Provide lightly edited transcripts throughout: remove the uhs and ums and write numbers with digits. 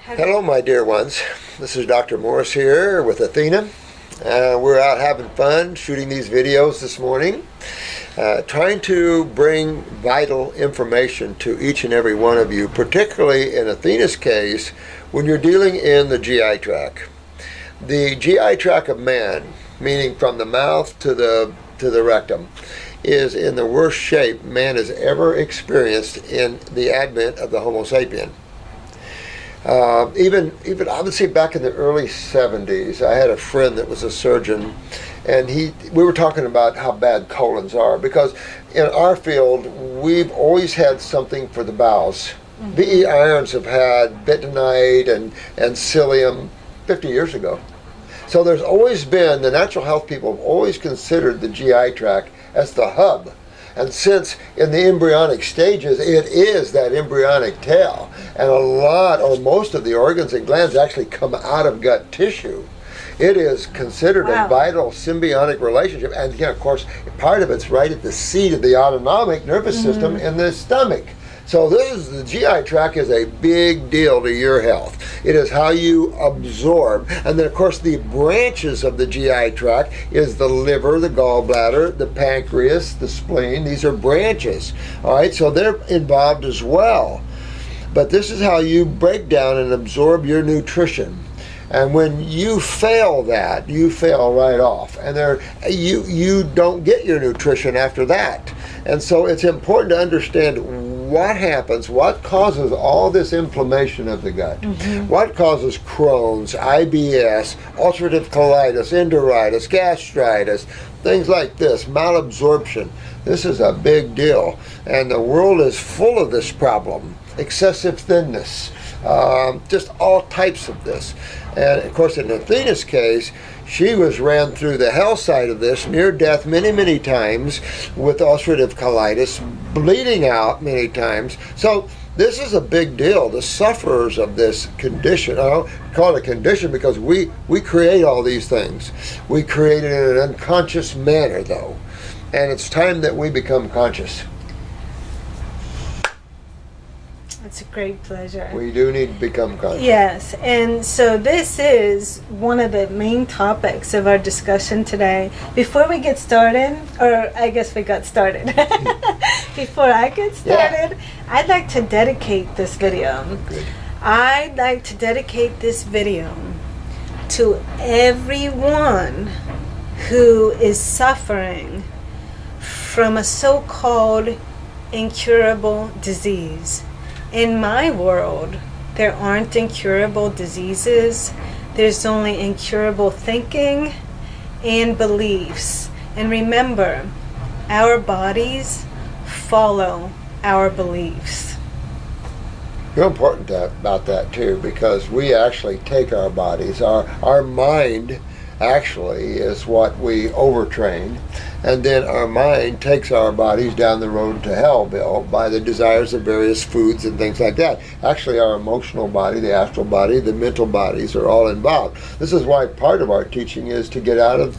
Hello, my dear ones. This is Dr. Morse here with Athena. We're out having fun shooting these videos this morning, trying to bring vital information to each and every one of you, particularly in Athena's case, when you're dealing in the GI tract. The GI tract of man, meaning from the mouth to the rectum, is in the worst shape man has ever experienced in the advent of the Homo sapien. Even I would say back in the early 70s, I had a friend that was a surgeon, and we were talking about how bad colons are, because in our field we've always had something for the bowels. VE irons have had bentonite and psyllium 50 years ago. So there's always been, the natural health people have always considered the GI tract as the hub. And since in the embryonic stages, it is that embryonic tail, and a lot or most of the organs and glands actually come out of gut tissue, it is considered a vital symbiotic relationship. And again, of course, part of it's right at the seat of the autonomic nervous system in the stomach. So the GI tract is a big deal to your health. It is how you absorb. And then, of course, the branches of the GI tract is the liver, the gallbladder, the pancreas, the spleen. These are branches. All right, so they're involved as well. But this is how you break down and absorb your nutrition. And when you fail that, you fail right off. And you don't get your nutrition after that. And so it's important to understand what happens, what causes all this inflammation of the gut, what causes Crohn's, IBS, ulcerative colitis, enteritis, gastritis, things like this, malabsorption. This is a big deal. And the world is full of this problem. Excessive thinness, just all types of this. And of course, in Athena's case, she ran through the hell side of this, near death many times with ulcerative colitis, bleeding out many times. So this is a big deal. The sufferers of this condition, I don't call it a condition because we create all these things. We create it in an unconscious manner, though. And it's time that we become conscious. It's a great pleasure. We do need to become conscious. Yes, and so this is one of the main topics of our discussion today. Before we get started, or I guess we got started. Before I get started, I'd like to dedicate this video. Good. I'd like to dedicate this video to everyone who is suffering from a so-called incurable disease. In my world, there aren't incurable diseases. There's only incurable thinking and beliefs. And remember, our bodies follow our beliefs. Real important about that too, because we actually take our bodies, our mind actually is what we overtrain, and then our mind takes our bodies down the road to hellville by the desires of various foods and things like that. Actually, our emotional body, the astral body, the mental bodies are all involved. This is why part of our teaching is to get out of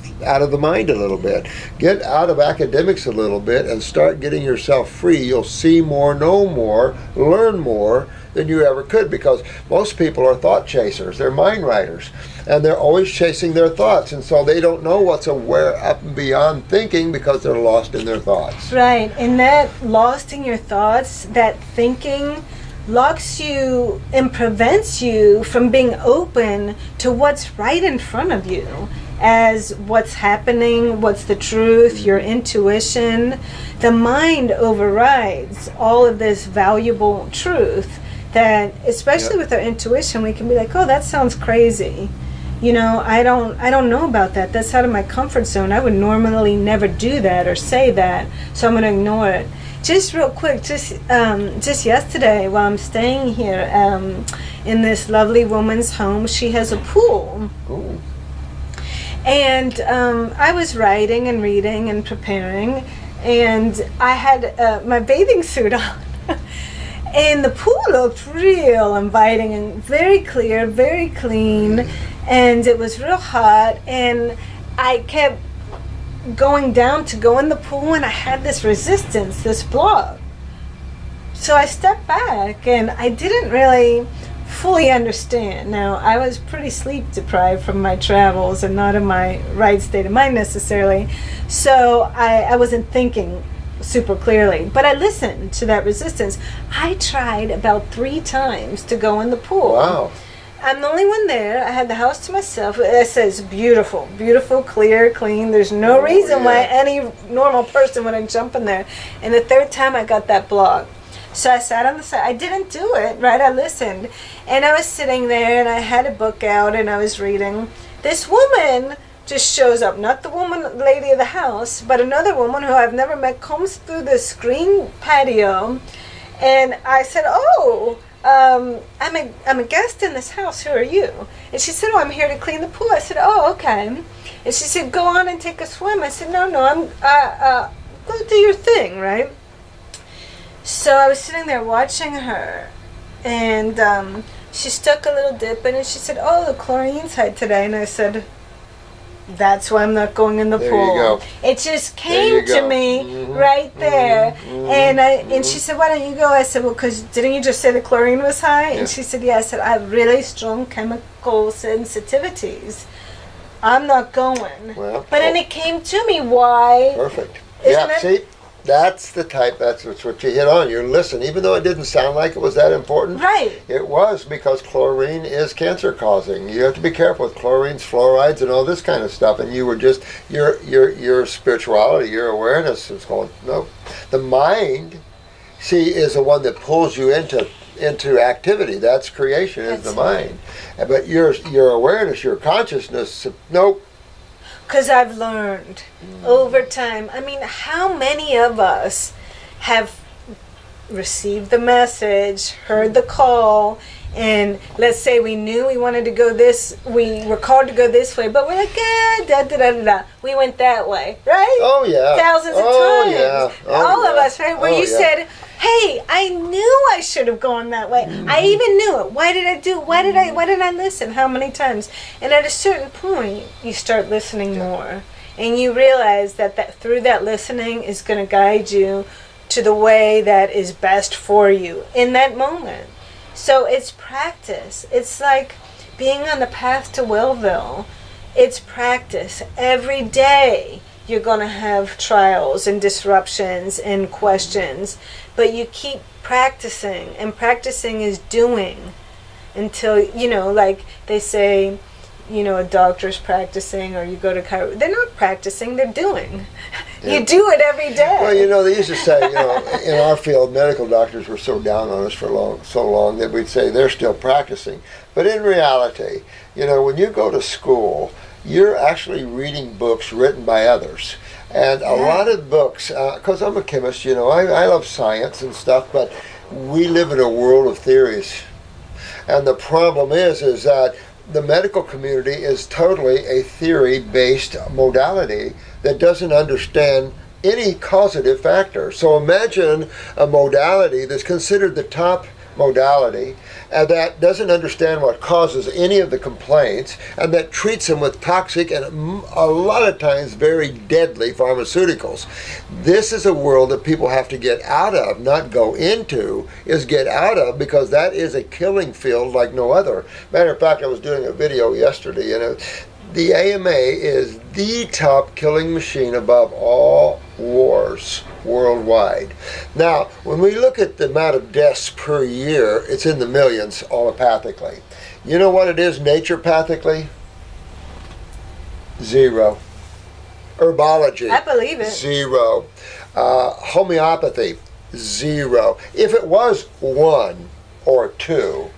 the mind a little bit, get out of academics a little bit, and start getting yourself free. You'll see more, know more, learn more than you ever could, because most people are thought chasers. They're mind writers, and they're always chasing their thoughts, and so they don't know what's aware up and beyond thinking because they're lost in their thoughts. Right, and that lost in your thoughts, that thinking locks you and prevents you from being open to what's right in front of you, as what's happening, what's the truth, your intuition. The mind overrides all of this valuable truth that, especially with our intuition, we can be like, oh, that sounds crazy. You know, I don't know about that. That's out of my comfort zone. I would normally never do that or say that, so I'm going to ignore it. Just real quick, just yesterday while I'm staying here in this lovely woman's home, she has a pool. Ooh. And I was writing and reading and preparing, and I had my bathing suit on. And the pool looked real inviting and very clear, very clean, and it was real hot. And I kept going down to go in the pool, and I had this resistance, this block. So I stepped back, and I didn't really fully understand. Now, I was pretty sleep deprived from my travels and not in my right state of mind necessarily, so I wasn't thinking super clearly, but I listened to that resistance. I tried about 3 times to go in the pool. Wow. I'm the only one there. I had the house to myself. It says beautiful, beautiful, clear, clean. There's no reason why any normal person wouldn't jump in there. And the 3rd time I got that block. So I sat on the side. I didn't do it, right? I listened. And I was sitting there, and I had a book out, and I was reading. This woman just shows up. Not the lady of the house, but another woman who I've never met comes through the screen patio. And I said, oh, I'm a guest in this house. Who are you? And she said, oh, I'm here to clean the pool. I said, oh, okay. And she said, go on and take a swim. I said, no, go do your thing, right? So I was sitting there watching her, and she stuck a little dip in, and she said, oh, the chlorine's high today. And I said, that's why I'm not going in the There pool. you go. It just came to me right there. And she said, why don't you go? I said, well, because didn't you just say the chlorine was high? Yeah. And she said, yeah. I said, I have really strong chemical sensitivities. I'm not going. Well, but then it came to me, why? Perfect. Isn't Yeah, it? see, that's the type, that's what you hit on. You listen, even though it didn't sound like it was that important. Right. It was, because chlorine is cancer causing. You have to be careful with chlorines, fluorides, and all this kind of stuff. And you were just, your spirituality, your awareness is going, no. The mind, see, is the one that pulls you into activity. That's creation, is the mind. But your awareness, your consciousness, nope. Because I've learned over time. I mean, how many of us have received the message, heard the call, and let's say we knew we wanted to go we were called to go this way, but we're like, da. We went that way, right? Oh, yeah. Thousands of times. Yeah. All of us, right? Where you said, hey, I knew I should have gone that way. I even knew it. Why did I listen? How many times? And at a certain point, you start listening more. And you realize that through that listening is going to guide you to the way that is best for you in that moment. So it's practice. It's like being on the path to Willville. It's practice. Every day you're going to have trials and disruptions and questions, but you keep practicing, and practicing is doing until, like they say, a doctor's practicing, or you go to they're not practicing, they're doing. Yeah. You do it every day. Well, they used to say, in our field, medical doctors were so down on us for so long that we'd say they're still practicing. But in reality, when you go to school, you're actually reading books written by others. And a lot of books, because I'm a chemist, I love science and stuff, but we live in a world of theories. And the problem is that the medical community is totally a theory-based modality that doesn't understand any causative factor. So imagine a modality that's considered the top modality, and that doesn't understand what causes any of the complaints, and that treats them with toxic and a lot of times very deadly pharmaceuticals. This is a world that people have to get out of, not go into, is get out of, because that is a killing field like no other. Matter of fact, I was doing a video yesterday, the AMA is the top killing machine above all wars worldwide. Now, when we look at the amount of deaths per year, it's in the millions allopathically. You know what it is naturopathically? 0. Herbology. I believe it. 0. Homeopathy. 0. If it was 1 or 2,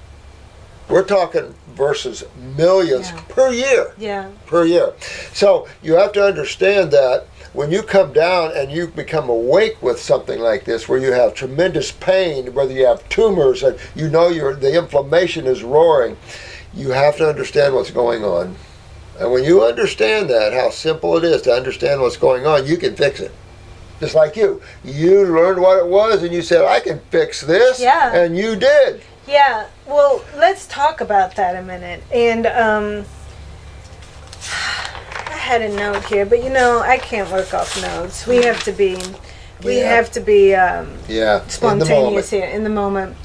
we're talking versus millions per year. Yeah. Per year. So you have to understand that when you come down and you become awake with something like this, where you have tremendous pain, whether you have tumors, and the inflammation is roaring, you have to understand what's going on. And when you understand that, how simple it is to understand what's going on, you can fix it. Just like you. You learned what it was and you said, I can fix this. Yeah. And you did. Yeah. Well, let's talk about that a minute. And I had a note here, but I can't work off notes. We have to be spontaneous here in the moment.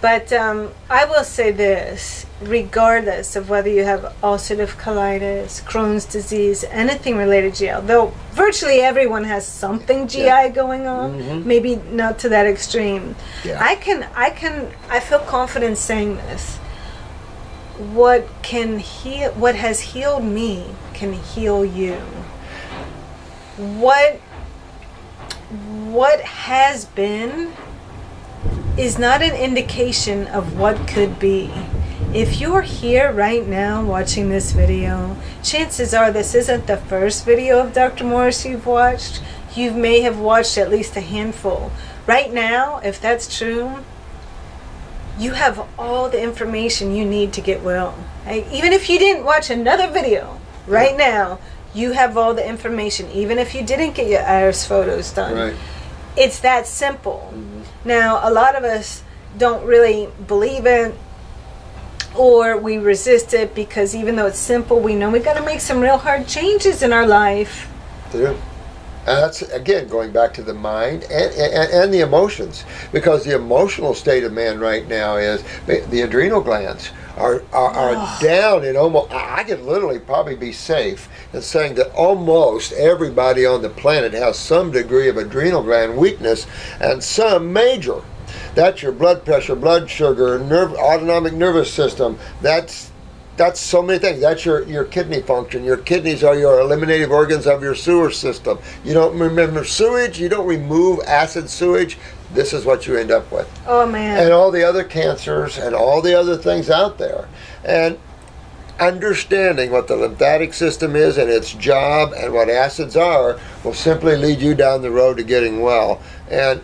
But I will say this, regardless of whether you have ulcerative colitis, Crohn's disease, anything related to GI, though virtually everyone has something GI going on, maybe not to that extreme. Yeah. I feel confident saying this. What has healed me can heal you. What has been is not an indication of what could be. If you're here right now watching this video, chances are this isn't the first video of Dr. Morse you've watched. You may have watched at least a handful. Right now, if that's true, you have all the information you need to get well. Even if you didn't watch another video, right now, you have all the information, even if you didn't get your iris photos done. Right. It's that simple. Now, a lot of us don't really believe it, or we resist it because even though it's simple, we know we got to make some real hard changes in our life. Yeah. And that's, again, going back to the mind and the emotions. Because the emotional state of man right now is the adrenal glands are down in almost, I could literally probably be safe in saying that almost everybody on the planet has some degree of adrenal gland weakness, and some major. That's your blood pressure, blood sugar, autonomic nervous system. That's so many things. That's your kidney function. Your kidneys are your eliminative organs of your sewer system. You don't remember sewage, you don't remove acid sewage, this is what you end up with. Oh, man. And all the other cancers and all the other things out there. And understanding what the lymphatic system is and its job and what acids are will simply lead you down the road to getting well. And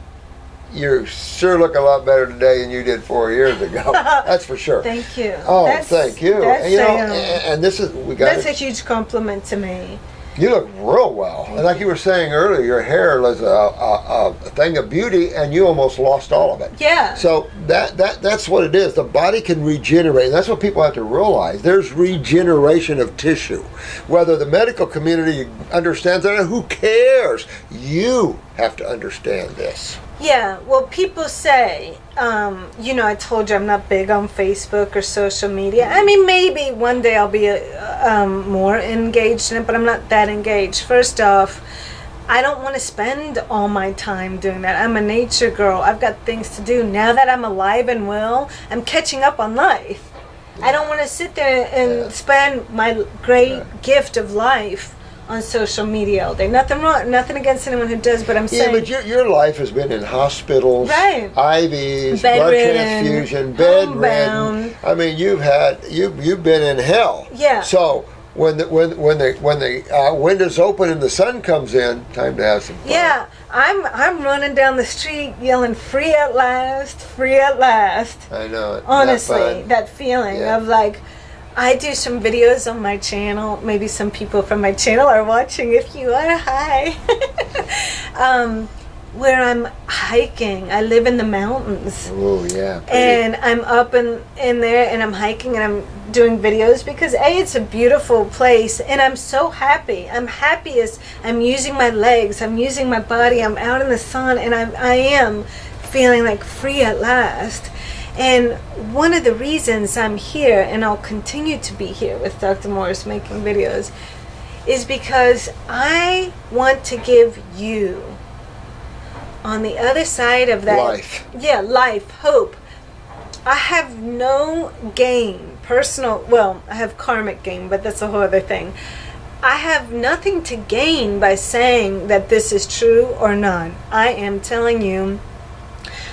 you sure look a lot better today than you did 4 years ago. That's for sure. Thank you. Oh, thank you. And, and this is that's a huge compliment to me. You look real well. And like you were saying earlier, your hair was a thing of beauty, and you almost lost all of it. Yeah. So that's what it is. The body can regenerate. And that's what people have to realize. There's regeneration of tissue. Whether the medical community understands that, who cares? You have to understand this. Yeah, well, people say, I told you I'm not big on Facebook or social media. I mean, maybe one day I'll be more engaged in it, but I'm not that engaged. First off, I don't want to spend all my time doing that. I'm a nature girl. I've got things to do. Now that I'm alive and well, I'm catching up on life. I don't want to sit there and spend my great gift of life on social media all day. Nothing wrong, nothing against anyone who does, but I'm saying... Yeah, but your life has been in hospitals, right. IVs, bedridden, blood transfusion, bedridden. I mean, you've been in hell. Yeah. So when the windows open and the sun comes in, time to have some fun. Yeah, I'm running down the street yelling, "Free at last, free at last." I know it. Honestly, that feeling of like, I do some videos on my channel. Maybe some people from my channel are watching. If you are, hi. Where I'm hiking. I live in the mountains. Oh, yeah. Pretty. And I'm up in there and I'm hiking and I'm doing videos because it's a beautiful place and I'm so happy. I'm happiest. I'm using my legs. I'm using my body. I'm out in the sun and I am feeling like free at last. And one of the reasons I'm here, and I'll continue to be here with Dr. Morse making videos, is because I want to give you, on the other side of that... Life. Yeah, life, hope. I have no gain, I have karmic gain, but that's a whole other thing. I have nothing to gain by saying that this is true or not. I am telling you,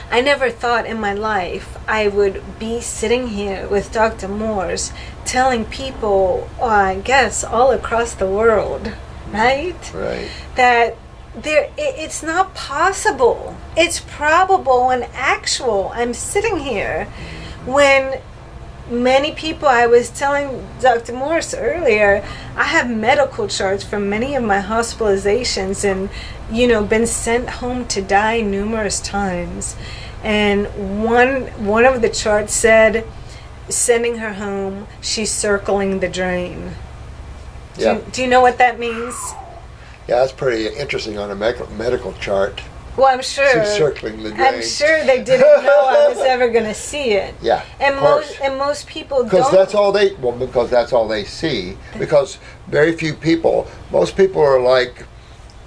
I never thought in my life I would be sitting here with Dr. Morse telling people, I guess, all across the world, right? Right. That it's not possible. It's probable and actual. I'm sitting here when many people, I was telling Dr. Morse earlier, I have medical charts from many of my hospitalizations and, been sent home to die numerous times. And one of the charts said, sending her home, she's circling the drain. Yeah. Do you know what that means? Yeah, that's pretty interesting on a medical chart. Well, I'm sure. She's circling the drain. I'm sure they didn't know I was ever going to see it. Yeah, And most people don't. Because that's all they see. Because very few people, most people are like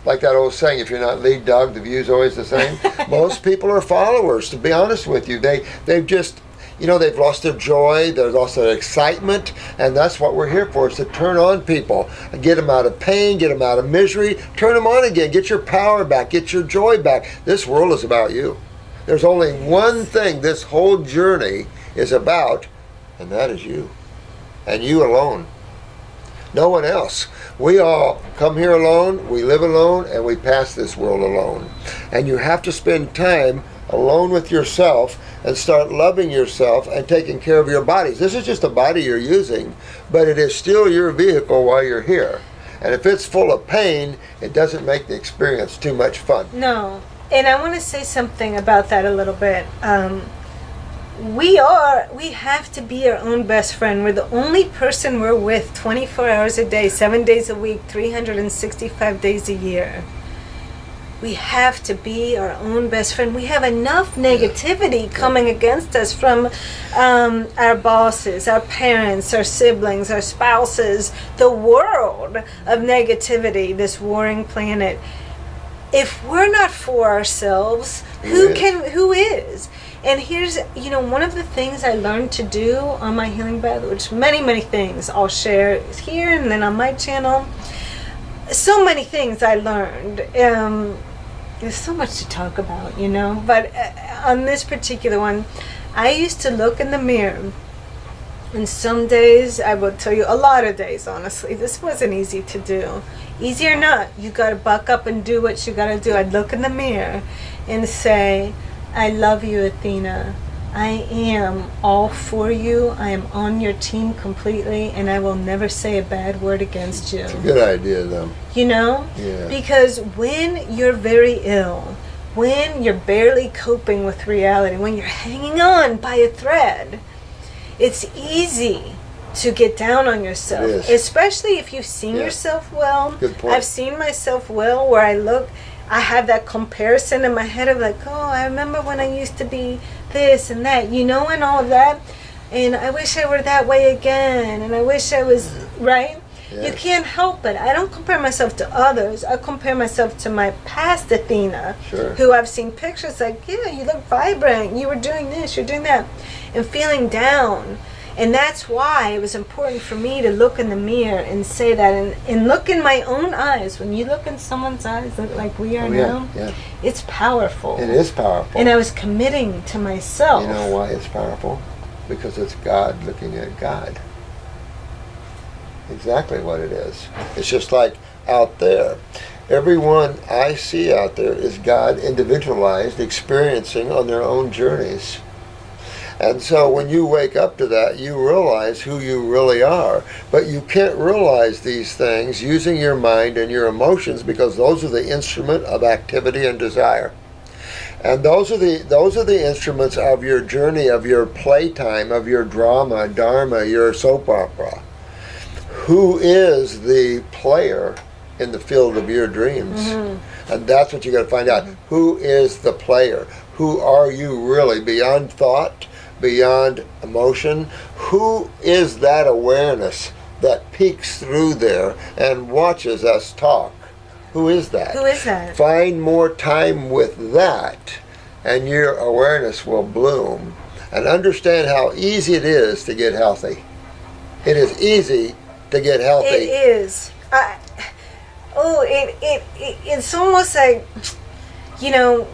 that old saying, if you're not lead dog, the view's always the same. Most people are followers, to be honest with you. They've just, they've lost their joy, they've lost their excitement, and that's what we're here for, is to turn on people, get them out of pain, get them out of misery, turn them on again, get your power back, get your joy back. This world is about you. There's only one thing this whole journey is about, and that is you, and you alone. No one else. We all come here alone, we live alone, and we pass this world alone. And you have to spend time alone with yourself and start loving yourself and taking care of your bodies. This is just a body you're using, but it is still your vehicle while you're here. And if it's full of pain, it doesn't make the experience too much fun. No. And I want to say something about that a little bit. We have to be our own best friend. We're the only person we're with 24 hours a day, 7 days a week, 365 days a year. We have to be our own best friend. We have enough negativity coming against us from our bosses, our parents, our siblings, our spouses, the world of negativity, this warring planet. If we're not for ourselves, who is? And here's, one of the things I learned to do on my healing path, which many things I'll share here and then on my channel. So many things I learned. There's so much to talk about, but on this particular one, I used to look in the mirror, and some days, I will tell you, a lot of days, honestly, this wasn't easy to do. Easy or not, you got to buck up and do what you got to do. I'd look in the mirror and say, I love you, Athena. I am all for you. I am on your team completely, and I will never say a bad word against you. It's a good idea, though. Yeah. Because when you're very ill, when you're barely coping with reality, when you're hanging on by a thread, it's easy to get down on yourself, especially if you've seen yourself well. Good point. I've seen myself well where I have that comparison in my head of like, oh, I remember when I used to be this and that, and all of that, and I wish I were that way again, and I wish I was, right? Yes. You can't help it. I don't compare myself to others. I compare myself to my past Athena, who I've seen pictures like, yeah, you look vibrant, you were doing this, you're doing that, and feeling down. And that's why it was important for me to look in the mirror and say that, and look in my own eyes. When you look in someone's eyes like we are now, it's powerful. It is powerful. And I was committing to myself. You know why it's powerful? Because it's God looking at God. Exactly what it is. It's just like out there. Everyone I see out there is God individualized, experiencing on their own journeys. And so when you wake up to that, you realize who you really are. But you can't realize these things using your mind and your emotions, because those are the instrument of activity and desire. And those are the instruments of your journey, of your playtime, of your drama, dharma, your soap opera. Who is the player in the field of your dreams? Mm-hmm. And that's what you got to find out. Mm-hmm. Who is the player? Who are you really, beyond thought, beyond emotion? Who is that awareness that peeks through there and watches us talk? Who is that? Who is that? Find more time with that, and your awareness will bloom. And understand how easy it is to get healthy. It is easy to get healthy. It is. It's almost like,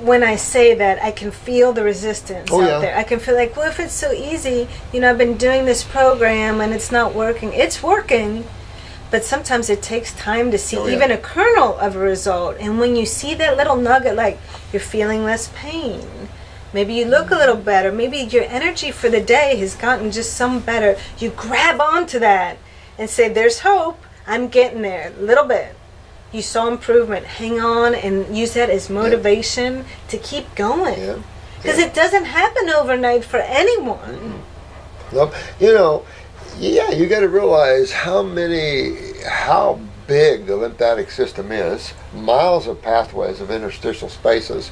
when I say that, I can feel the resistance out there. I can feel like, well, if it's so easy, I've been doing this program and it's not working. It's working, but sometimes it takes time to see even a kernel of a result. And when you see that little nugget, like you're feeling less pain, Maybe you look a little better. Maybe your energy for the day has gotten just some better. You grab onto that and say, there's hope. I'm getting there a little bit. You saw improvement. Hang on and use that as motivation to keep going. Because it doesn't happen overnight for anyone. Nope. You know, you got to realize how big the lymphatic system is, miles of pathways of interstitial spaces,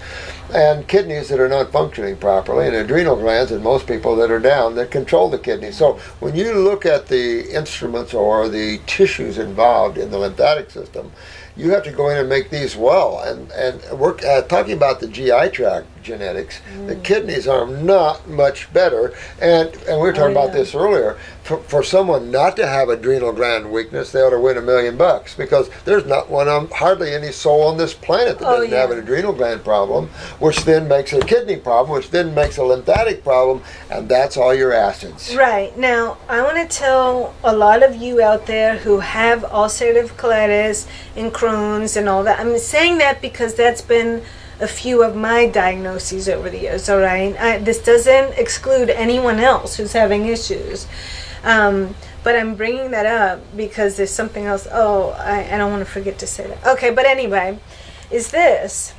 and kidneys that are not functioning properly, and adrenal glands in most people that are down that control the kidneys. So when you look at the instruments or the tissues involved in the lymphatic system, you have to go in and make these well. And we're talking about the GI tract genetics. The kidneys are not much better. And we were talking about this earlier. For someone not to have adrenal gland weakness, they ought to win $1 million, because there's not hardly any soul on this planet that doesn't have an adrenal gland problem, which then makes a kidney problem, which then makes a lymphatic problem, and that's all your acids. Right. Now, I want to tell a lot of you out there who have ulcerative colitis and Crohn's and all that. I'm saying that because that's been a few of my diagnoses over the years, all right? This doesn't exclude anyone else who's having issues. But I'm bringing that up because there's something else. I don't want to forget to say that. Okay, but anyway, is this.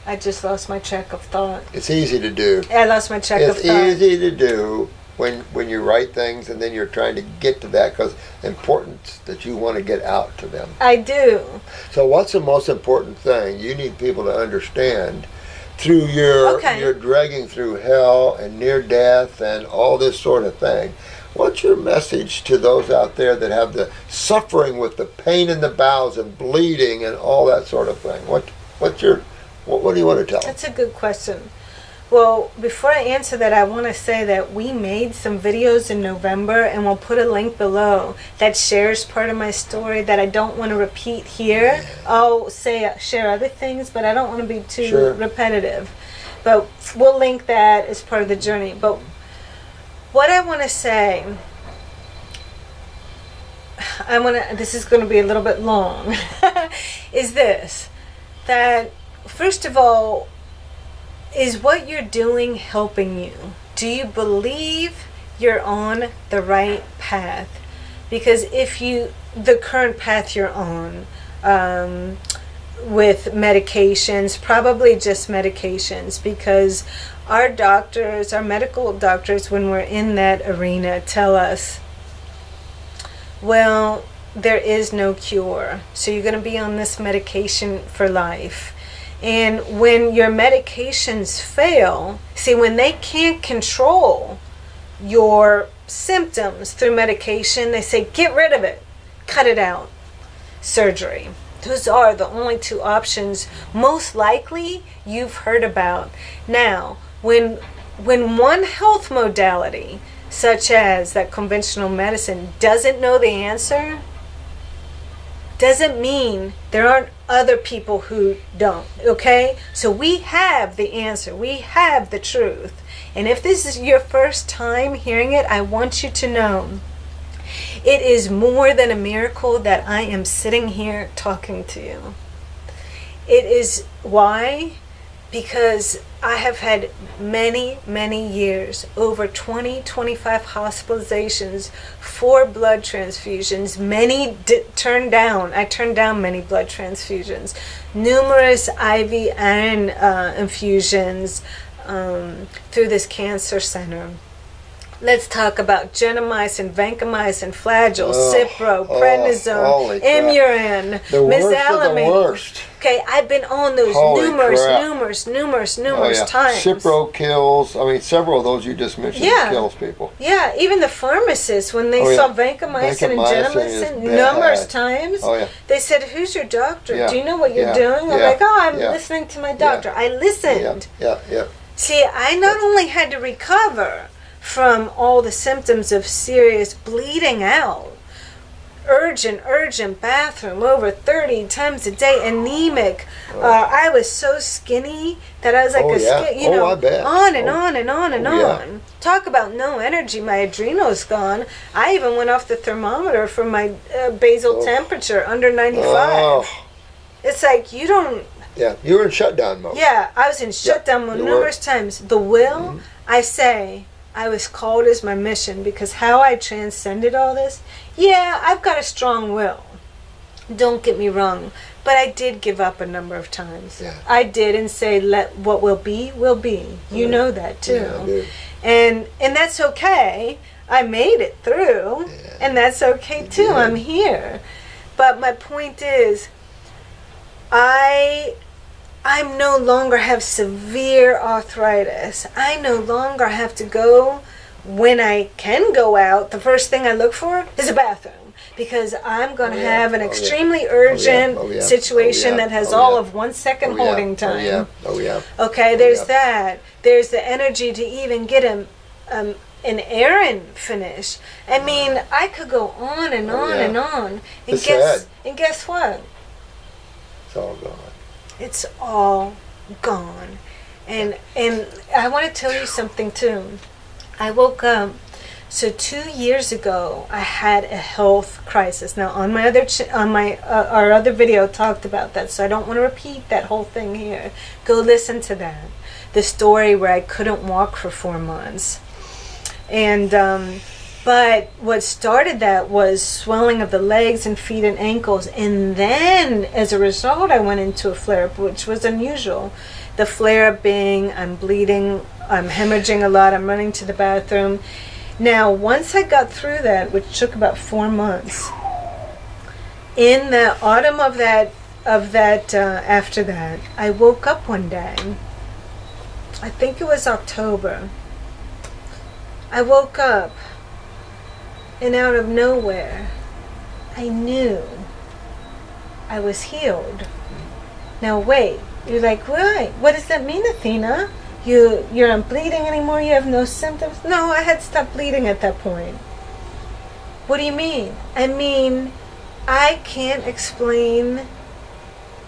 I just lost my track of thought. It's easy to do. I lost my track of thought. It's easy to do when you write things and then you're trying to get to that because importance that you want to get out to them. I do. So what's the most important thing you need people to understand through your dragging through hell and near death and all this sort of thing? What's your message to those out there that have the suffering with the pain in the bowels and bleeding and all that sort of thing? What do you want to tell them? That's a good question. Well, before I answer that, I want to say that we made some videos in November, and we'll put a link below that shares part of my story that I don't want to repeat here. I'll share other things, but I don't want to be too repetitive. But we'll link that as part of the journey. But what I want to say, this is going to be a little bit long, is this, that first of all, is what you're doing helping you? Do you believe you're on the right path? Because the current path you're on, with medications, probably just medications, because our doctors, our medical doctors, when we're in that arena, tell us, well, there is no cure. So you're going to be on this medication for life. And when your medications fail, when they can't control your symptoms through medication, they say, get rid of it, cut it out, surgery. Those are the only two options most likely you've heard about. Now, when one health modality, such as that conventional medicine, doesn't know the answer, doesn't mean there aren't other people who don't, okay? So we have the answer. We have the truth. And if this is your first time hearing it, I want you to know it is more than a miracle that I am sitting here talking to you. It is why? Because I have had many, many years, over 20, 25 hospitalizations, 4 blood transfusions, many turned down. I turned down many blood transfusions, numerous IV iron infusions through this cancer center. Let's talk about gentamicin, vancomycin, flagyl, Cipro, prednisone, Imuran, misalamine. Okay, I've been on those numerous times. Cipro kills. I mean, several of those you just mentioned kills people. Yeah, even the pharmacists, when they saw vancomycin and gentamicin numerous times, they said, "Who's your doctor? Do you know what you're doing?" I'm like, "Oh, I'm listening to my doctor." I listened. See, I not only had to recover from all the symptoms of serious bleeding out, urgent bathroom over 30 times a day, anemic. I was so skinny that I was like I bet. On and on. Talk about no energy. My adrenals gone. I even went off the thermometer for my basal temperature under 95. It's like, you don't Yeah, you were in shutdown mode. Yeah, I was in shutdown mode numerous times. The will, I say, I was called as my mission because how I transcended all this, yeah, I've got a strong will. Don't get me wrong. But I did give up a number of times. Yeah. I did and say, let what will be, will be. You know that too. Yeah, I do. And that's okay. I made it through. Yeah. And that's okay too. Yeah. I'm here. But my point is, I no longer have severe arthritis. I no longer have to go, when I can go out, the first thing I look for is a bathroom. Because I'm going to have an extremely urgent situation that has all of 1 second holding time. Okay, there's that. There's the energy to even get an errand finished. I mean, I could go on and on and on. And guess what? It's all gone. It's all gone. And I want to tell you something too. I woke up. So 2 years ago, I had a health crisis. Now, on my other our other video talked about that, so I don't want to repeat that whole thing here. Go listen to that. The story where I couldn't walk for 4 months, and but what started that was swelling of the legs and feet and ankles, and then as a result, I went into a flare-up, which was unusual. The flare-up being I'm bleeding, I'm hemorrhaging a lot, I'm running to the bathroom. Now, once I got through that, which took about 4 months, in the autumn of that after that, I woke up one day. I think it was October. I woke up, and out of nowhere, I knew I was healed. Now, wait. You're like, wait, what does that mean, Athena? You're not bleeding anymore? You have no symptoms? No, I had stopped bleeding at that point. What do you mean? I mean, I can't explain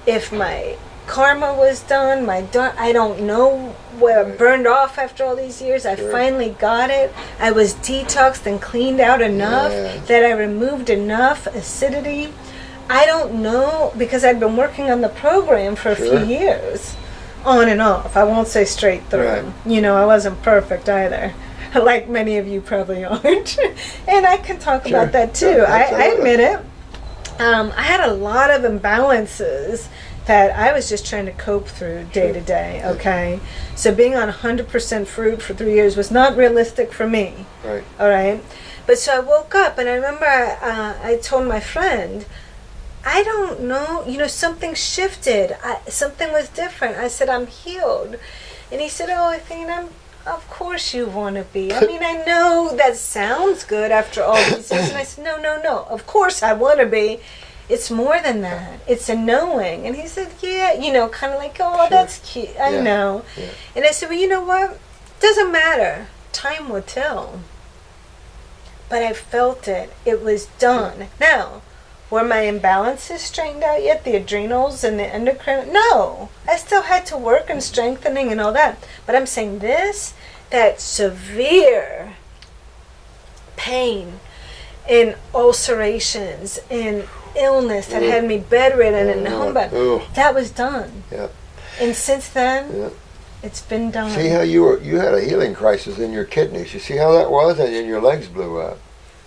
if my karma was done, I don't know where it burned off after all these years. I finally got it. I was detoxed and cleaned out enough that I removed enough acidity. I don't know, because I'd been working on the program for a few years. On and off. I won't say straight through. Right. You know, I wasn't perfect either. Like many of you probably aren't. And I can talk about that too. I admit it. I had a lot of imbalances that I was just trying to cope through day to day, okay? So being on 100% fruit for 3 years was not realistic for me. Right. All right? But so I woke up, and I remember I told my friend, I don't know, something shifted. Something was different. I said, I'm healed. And he said, oh, Athena, of course you want to be. I mean, I know that sounds good after all these years. And I said, no, of course I want to be. It's more than that. It's a knowing. And he said, yeah, kind of like, oh, that's cute. I know. Yeah. And I said, well, you know what? Doesn't matter. Time will tell. But I felt it. It was done. Now, were my imbalances straightened out yet? The adrenals and the endocrine? No. I still had to work and strengthening and all that. But I'm saying that severe pain and ulcerations and illness that had me bedridden and home bed, that was done. Yep. And since then, it's been done. See how you had a healing crisis in your kidneys. You see how that was? And then your legs blew up.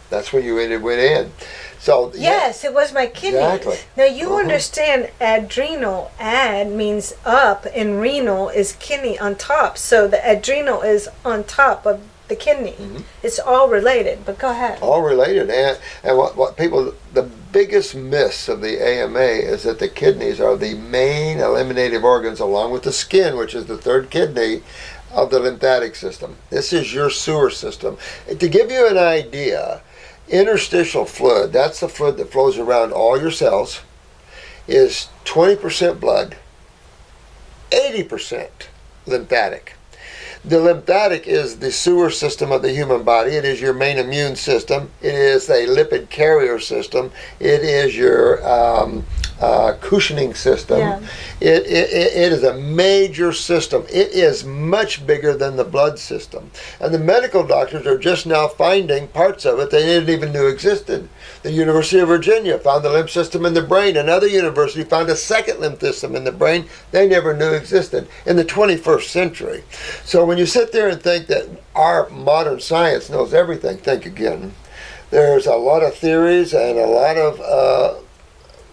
That's when you went in. So yes, it was my kidneys. Exactly. Now you understand, adrenal, ad means up, and renal is kidney on top. So the adrenal is on top of the kidney. Mm-hmm. It's all related, but go ahead. All related. And what people, the biggest myths of the AMA is that the kidneys are the main eliminative organs, along with the skin, which is the third kidney, of the lymphatic system. This is your sewer system. To give you an idea, interstitial fluid, that's the fluid that flows around all your cells, is 20% blood, 80% lymphatic. The lymphatic is the sewer system of the human body. It is your main immune system. It is a lipid carrier system. It is your cushioning system. Yeah. It is a major system. It is much bigger than the blood system. And the medical doctors are just now finding parts of it they didn't even know existed. The University of Virginia found the lymph system in the brain. Another university found a second lymph system in the brain they never knew existed in the 21st century. So when you sit there and think that our modern science knows everything, think again. There's a lot of theories and a lot of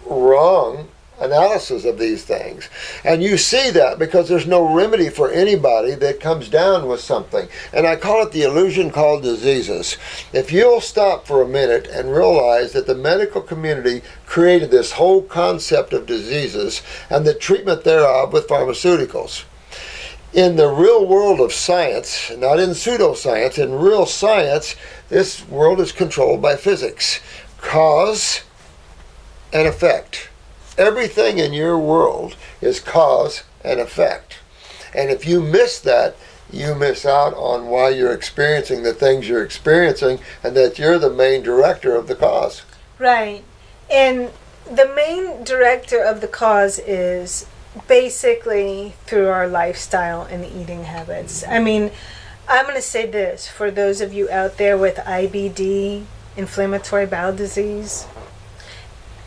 wrong analysis of these things. And you see that because there's no remedy for anybody that comes down with something. And I call it the illusion called diseases. If you'll stop for a minute and realize that the medical community created this whole concept of diseases and the treatment thereof with pharmaceuticals. In the real world of science, not in pseudoscience, in real science, this world is controlled by physics. Cause and effect. Everything in your world is cause and effect. And if you miss that, you miss out on why you're experiencing the things you're experiencing and that you're the main director of the cause. Right. And the main director of the cause is basically through our lifestyle and eating habits. I mean, I'm going to say this for those of you out there with IBD, inflammatory bowel disease,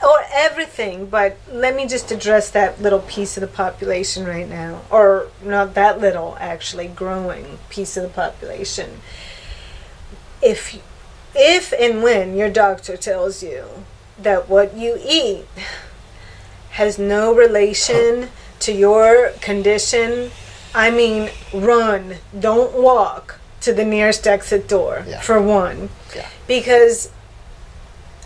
or everything, but let me just address that little piece of the population right now, or not that little, actually growing piece of the population. If and when your doctor tells you that what you eat has no relation to your condition, I mean, run, don't walk to the nearest exit door, for one. Yeah. Because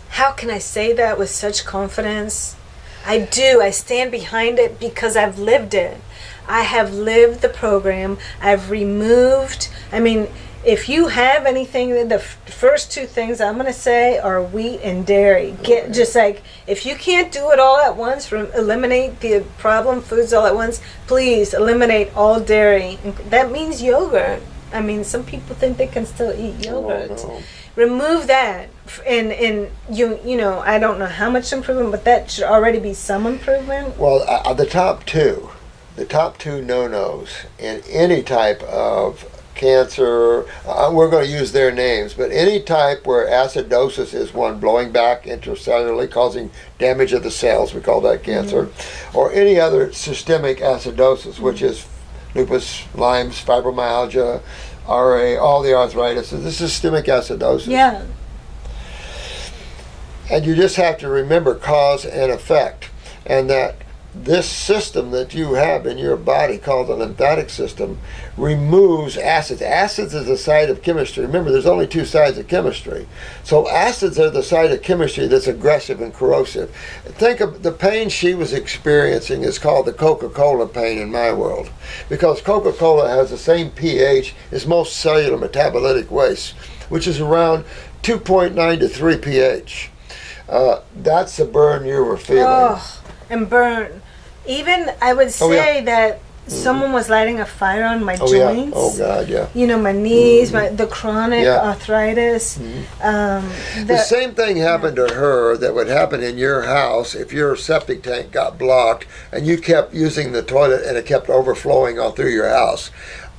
how can I say that with such confidence? I do. I stand behind it because I've lived it. I have lived the program. I've removed, I mean, if you have anything, the first two things I'm going to say are wheat and dairy. Get just like, if you can't do it all at once, eliminate the problem foods all at once, please eliminate all dairy. That means yogurt. I mean, some people think they can still eat yogurt. Oh, no. Remove that, and you know, I don't know how much improvement, but that should already be some improvement. Well, the top two no-nos in any type of cancer, we're going to use their names, but any type where acidosis is one, blowing back intracellularly, causing damage of the cells, we call that cancer, or any other systemic acidosis, which is lupus, Lyme's, fibromyalgia, RA, all the arthritis. This is systemic acidosis. Yeah. And you just have to remember cause and effect, and that this system that you have in your body called the lymphatic system removes acids. Acids is the side of chemistry. Remember, there's only two sides of chemistry. So acids are the side of chemistry that's aggressive and corrosive. Think of the pain she was experiencing is called the Coca-Cola pain in my world, because Coca-Cola has the same pH as most cellular metabolitic waste, which is around 2.9 to 3 pH. That's the burn you were feeling. Oh, and burn. Even I would say that someone was lighting a fire on my joints. Yeah. Oh God, yeah. You know, my knees, the chronic arthritis. The same thing happened to her that would happen in your house if your septic tank got blocked and you kept using the toilet and it kept overflowing all through your house.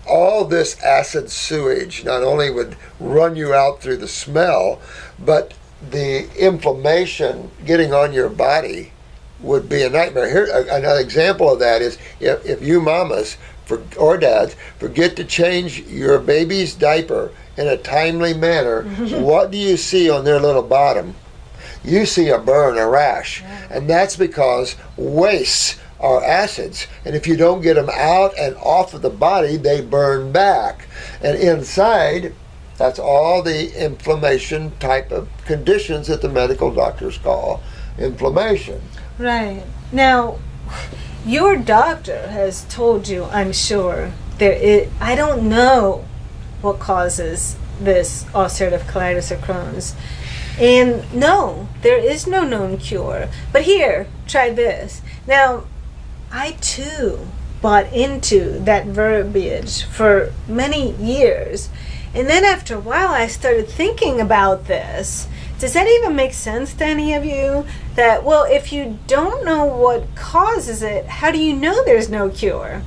All this acid sewage not only would run you out through the smell, but the inflammation getting on your body would be a nightmare. Here, another example of that is if you mamas or dads forget to change your baby's diaper in a timely manner, what do you see on their little bottom? You see a burn, a rash. And that's because wastes are acids. And if you don't get them out and off of the body, they burn back. And inside, that's all the inflammation type of conditions that the medical doctors call inflammation. Right. Now, your doctor has told you, I'm sure, I don't know what causes this ulcerative colitis or Crohn's. And no, there is no known cure. But here, try this. Now, I too bought into that verbiage for many years. And then after a while, I started thinking about this Does that even make sense to any of you? That, well, if you don't know what causes it, how do you know there's no cure?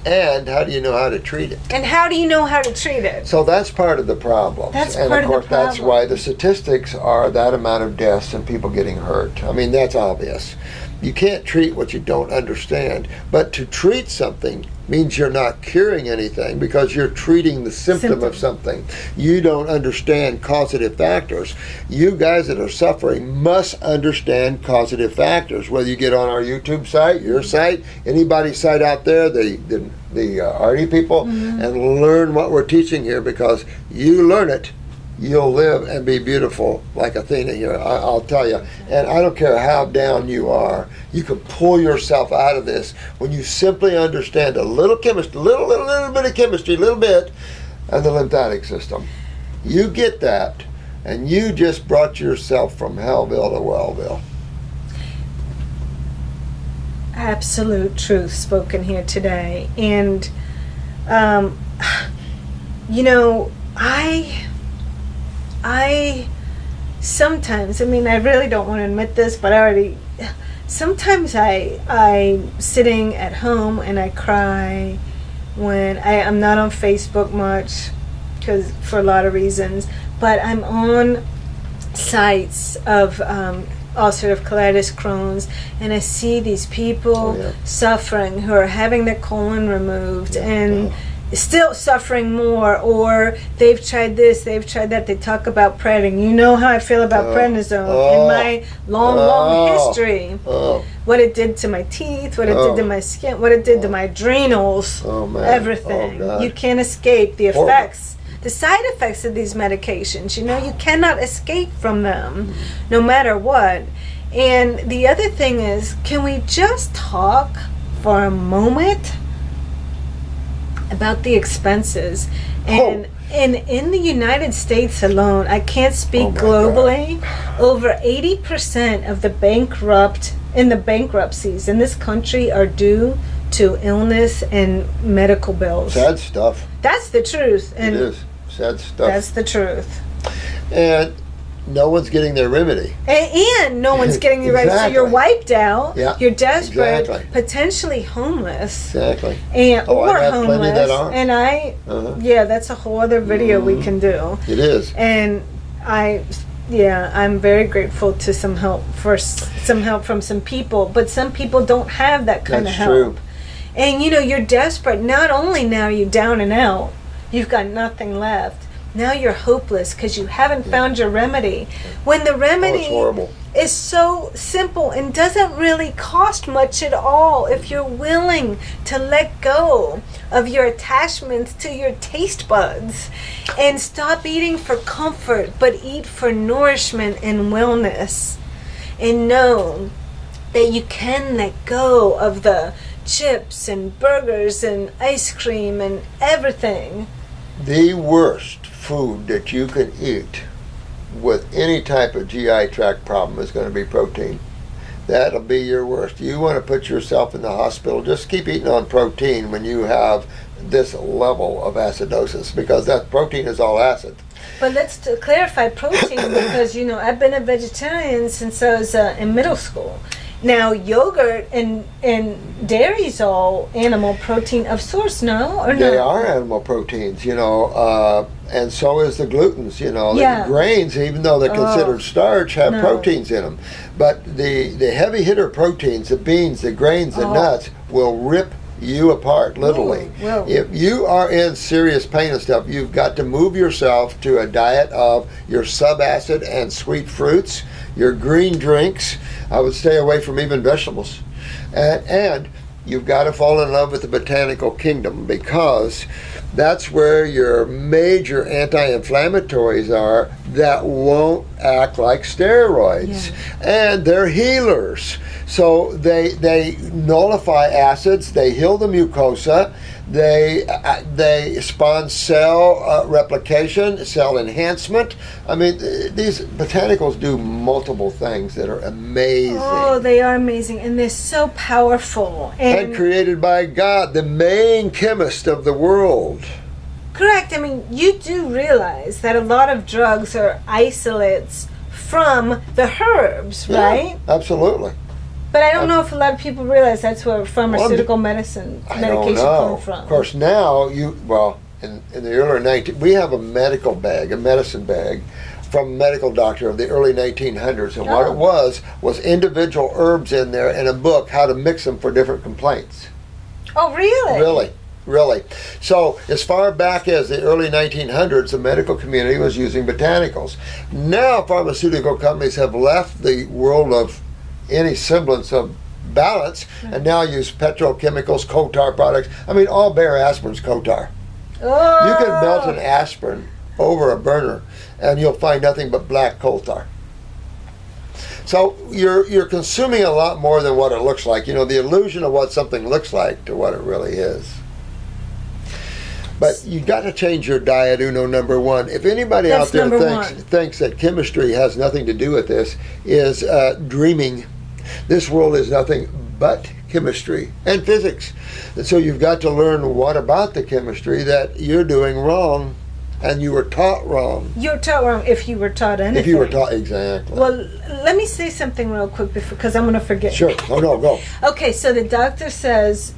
And how do you know how to treat it? And how do you know how to treat it? So that's part of the problem. That's and part of course of the problem. that's why the statistics are that amount of deaths and people getting hurt. I mean, that's obvious. You can't treat what you don't understand. But to treat something means you're not curing anything because you're treating the symptom of something. You don't understand causative factors. You guys that are suffering must understand causative factors. Whether you get on our YouTube site, your site, anybody's site out there, the RD people, and learn what we're teaching here, because you learn it, you'll live and be beautiful like Athena here. I'll tell you. And I don't care how down you are, you can pull yourself out of this when you simply understand a little chemistry, little bit of chemistry, a little bit, and the lymphatic system. You get that, and you just brought yourself from Hellville to Wellville. Absolute truth spoken here today. And, you know, I sometimes, I mean, I really don't want to admit this, but sometimes I'm sitting at home and I cry when I'm not on Facebook much, because for a lot of reasons, but I'm on sites of ulcerative colitis, Crohn's, and I see these people suffering who are having their colon removed and still suffering more, or they've tried this, they've tried that. They talk about prednisone. You know how I feel about prednisone in my long history. What it did to my teeth, what it did to my skin, what it did to my adrenals, everything. You can't escape the effects, the side effects of these medications. You know, you cannot escape from them, no matter what. And the other thing is, can we just talk for a moment about the expenses? And in the United States alone, I can't speak globally, over 80% of the bankruptcies in this country are due to illness and medical bills. Sad stuff. That's the truth. And it is sad stuff. That's the truth. And no one's getting their remedy. And no one's getting the right. So you're wiped out. Yeah, you're desperate, exactly. Potentially homeless. Exactly. And or I've had homeless. plenty that are. And that's a whole other video we can do. It is. And I'm very grateful to some help from some people, but some people don't have that kind of help. True. And you know, you're desperate. Not only now are you down and out, you've got nothing left. Now you're hopeless because you haven't found your remedy. When the remedy is so simple and doesn't really cost much at all if you're willing to let go of your attachments to your taste buds and stop eating for comfort but eat for nourishment and wellness, and know that you can let go of the chips and burgers and ice cream and everything. The worst food that you can eat with any type of GI tract problem is going to be protein. That'll be your worst. You want to put yourself in the hospital, just keep eating on protein when you have this level of acidosis, because that protein is all acid. But let's clarify protein, because, you know, I've been a vegetarian since I was in middle school. Now, yogurt and dairy's all animal protein of sorts, no? Or They no? are animal proteins, you know, and so is the glutens, you know. The grains, even though they're considered starch, have proteins in them. But the heavy hitter proteins, the beans, the grains, the nuts, will rip you apart, literally. If you are in serious pain and stuff, you've got to move yourself to a diet of your subacid and sweet fruits, your green drinks. I would stay away from even vegetables. And you've got to fall in love with the botanical kingdom, because that's where your major anti-inflammatories are that won't act like steroids. And they're healers. So they nullify acids, they heal the mucosa, they spawn cell replication, cell enhancement. I mean, these botanicals do multiple things that are amazing. Oh, they are amazing, and they're so powerful. And created by God, the main chemist of the world. Correct. I mean, you do realize that a lot of drugs are isolates from the herbs, Yeah, right? absolutely. But I don't know if a lot of people realize that's where pharmaceutical I medication don't know. comes from. Of course, now in the early 19, we have a medical bag, a medicine bag, from a medical doctor of the early 1900s, and what it was individual herbs in there and a book how to mix them for different complaints. Oh, really? Really. So as far back as the early 1900s, the medical community was using botanicals. Now pharmaceutical companies have left the world of any semblance of balance and now use petrochemicals, coal tar products. I mean, all bare aspirin's coal tar. Oh. You can melt an aspirin over a burner and you'll find nothing but black coal tar. So you're consuming a lot more than what it looks like. You know, the illusion of what something looks like to what it really is. But you got to change your diet, number one. If anybody That's out there number thinks that chemistry has nothing to do with this, is dreaming. This world is nothing but chemistry and physics. And so you've got to learn what about the chemistry that you're doing wrong and you were taught wrong. You were taught wrong if you were taught anything. If you were taught, exactly. Well, let me say something real quick because I'm going to forget. Sure. Oh, no, go. Okay, so the doctor says,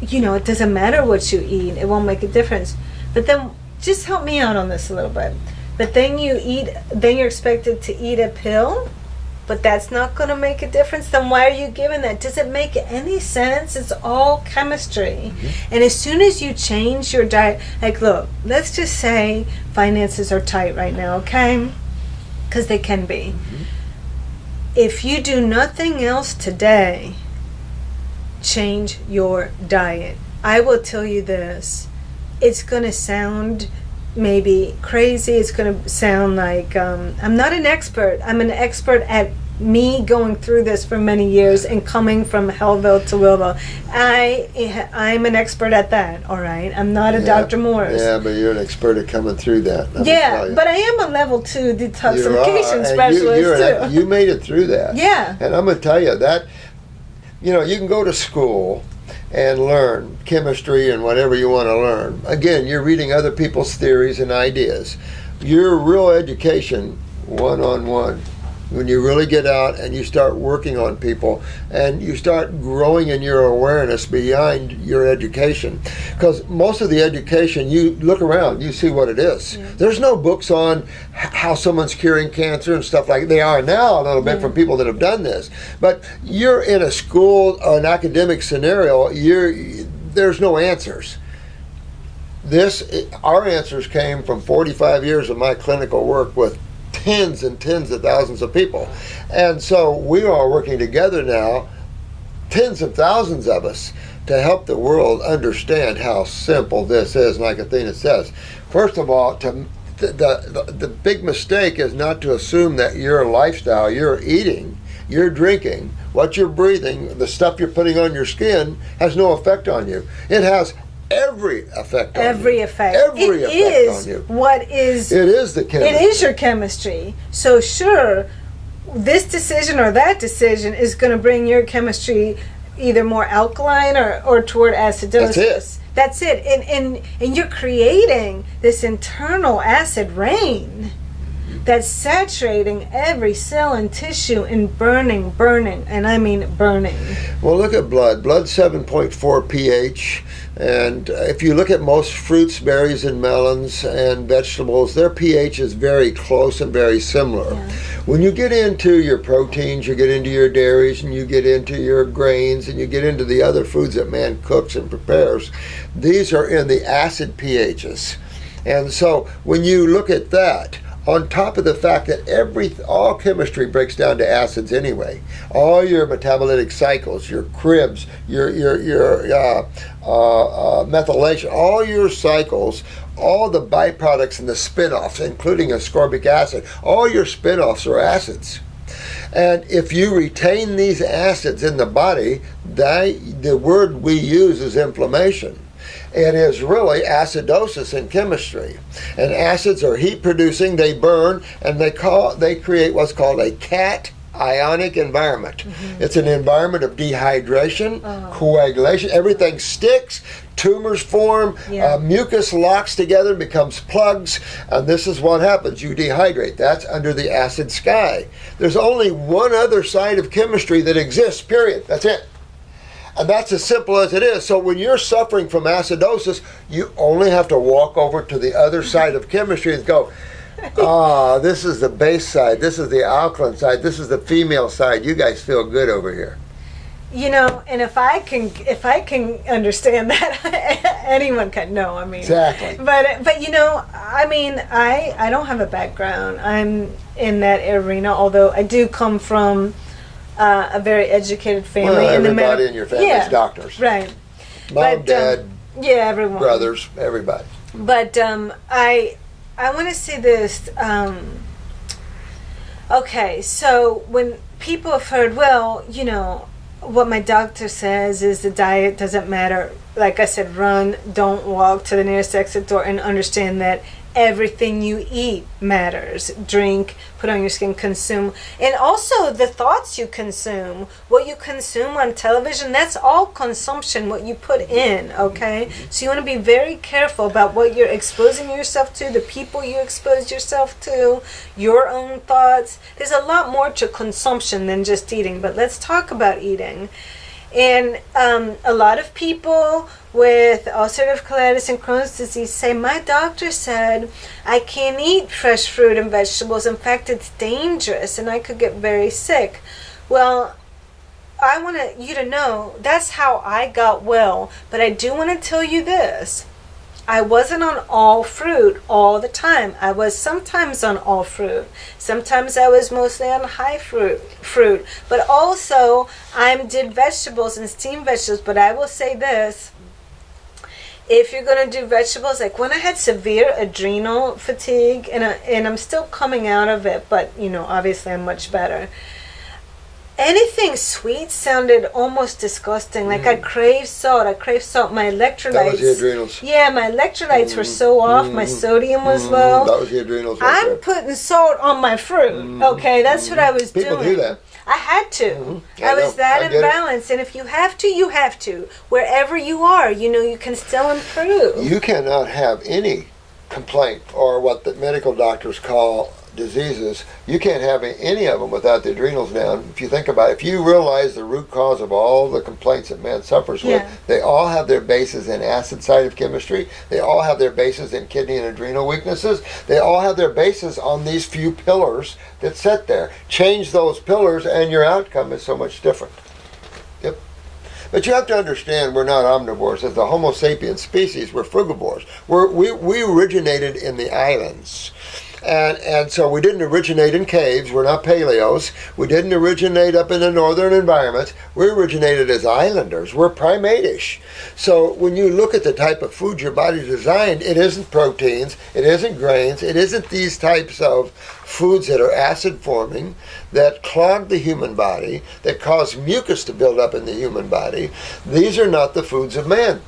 it doesn't matter what you eat. It won't make a difference. But then, just help me out on this a little bit. But then you're expected to eat a pill? But that's not going to make a difference? Then why are you giving that? Does it make any sense? It's all chemistry. Mm-hmm. And as soon as you change your diet, like, look, let's just say finances are tight right now, okay? Because they can be. Mm-hmm. If you do nothing else today, change your diet. I will tell you this. It's going to sound maybe crazy. It's going to sound like I'm not an expert. I'm an expert at me going through this for many years and coming from Hellville to Willville. I'm an expert at that, all right? I'm not a Dr. Morse. Yeah, but you're an expert at coming through that. Yeah, but I am a level 2 detoxification specialist too. You made it through that. Yeah. And I'm going to tell you that, you can go to school and learn chemistry and whatever you want to learn. Again, you're reading other people's theories and ideas. Your real education, one-on-one. When you really get out and you start working on people and you start growing in your awareness behind your education. Because most of the education, you look around, you see what it is. Yeah. There's no books on how someone's curing cancer and stuff like that. They are now a little bit from people that have done this. But you're in a school, an academic scenario, there's no answers. Our answers came from 45 years of my clinical work with tens and tens of thousands of people. And so we are working together now, tens of thousands of us, to help the world understand how simple this is. Like Athena says, first of all, the big mistake is not to assume that your lifestyle, your eating, your drinking, what you're breathing, the stuff you're putting on your skin has no effect on you. It has every effect on you. Every effect on you. It is the chemistry. It is your chemistry. So sure, this decision or that decision is going to bring your chemistry either more alkaline or toward acidosis. That's it. And you're creating this internal acid rain that's saturating every cell and tissue and burning, and I mean burning. Well, look at blood. Blood's 7.4 pH, and if you look at most fruits, berries, and melons and vegetables, their pH is very close and very similar. Yeah. When you get into your proteins, you get into your dairies, and you get into your grains, and you get into the other foods that man cooks and prepares, these are in the acid pHs. And so when you look at that, on top of the fact that all chemistry breaks down to acids anyway. All your metabolitic cycles, your cribs, your methylation, all your cycles, all the byproducts and the spin-offs, including ascorbic acid, all your spin-offs are acids. And if you retain these acids in the body, the word we use is inflammation. It is really acidosis in chemistry. And acids are heat producing, they burn, and they create what's called a ionic environment. It's an environment of dehydration, coagulation. Everything sticks, tumors form, mucus locks together and becomes plugs, and this is what happens. You dehydrate. That's under the acid sky. There's only one other side of chemistry that exists, period. That's it. And that's as simple as it is. So when you're suffering from acidosis, you only have to walk over to the other side of chemistry and go, this is the base side, this is the alkaline side, this is the female side. You guys feel good over here. You know, and if I can understand that, anyone can. No, I mean, Exactly. But you know, I mean, I don't have a background. I'm in that arena, although I do come from a very educated family. Well, in the everybody in your family is doctors. Right. Mom, dad, everyone. brothers, everybody. But I want to say this. Okay, so when people have heard, well, you know, what my doctor says is the diet doesn't matter. Like I said, run, don't walk to the nearest exit door, and understand that everything you eat matters. Drink, put on your skin, consume. And also the thoughts you consume, what you consume on television, that's all consumption, what you put in, okay? So you want to be very careful about what you're exposing yourself to, the people you expose yourself to, your own thoughts. There's a lot more to consumption than just eating, but let's talk about eating. And a lot of people with ulcerative colitis and Crohn's disease say, my doctor said I can't eat fresh fruit and vegetables. In fact, it's dangerous and I could get very sick. Well, I want you to know that's how I got well. But I do want to tell you this. I wasn't on all fruit all the time. I was sometimes on all fruit. Sometimes I was mostly on high fruit. But also, I did vegetables and steamed vegetables. But I will say this. If you're going to do vegetables, like when I had severe adrenal fatigue, and I'm still coming out of it, but, you know, obviously I'm much better. Anything sweet sounded almost disgusting. Like I crave salt. My electrolytes. That was the adrenals. Yeah, my electrolytes were so off. My sodium was low. That was the adrenals. I'm putting salt on my fruit. Okay, that's what I was doing. People do that. I had to. I was that imbalanced. And if you have to, you have to. Wherever you are, you know, you can still improve. You cannot have any complaint or what the medical doctors call diseases. You can't have any of them without the adrenals down. If you think about it, if you realize the root cause of all the complaints that man suffers with, they all have their bases in acid side of chemistry. They all have their bases in kidney and adrenal weaknesses. They all have their bases on these few pillars that sit there. Change those pillars and your outcome is so much different. Yep. But you have to understand, we're not omnivores. As the Homo sapiens species, we're frugivores. We originated in the islands. And so we didn't originate in caves. We're not paleos. We didn't originate up in the northern environments. We originated as islanders. We're primate-ish. So when you look at the type of food your body's designed, it isn't proteins, it isn't grains, it isn't these types of foods that are acid-forming, that clog the human body, that cause mucus to build up in the human body. These are not the foods of man.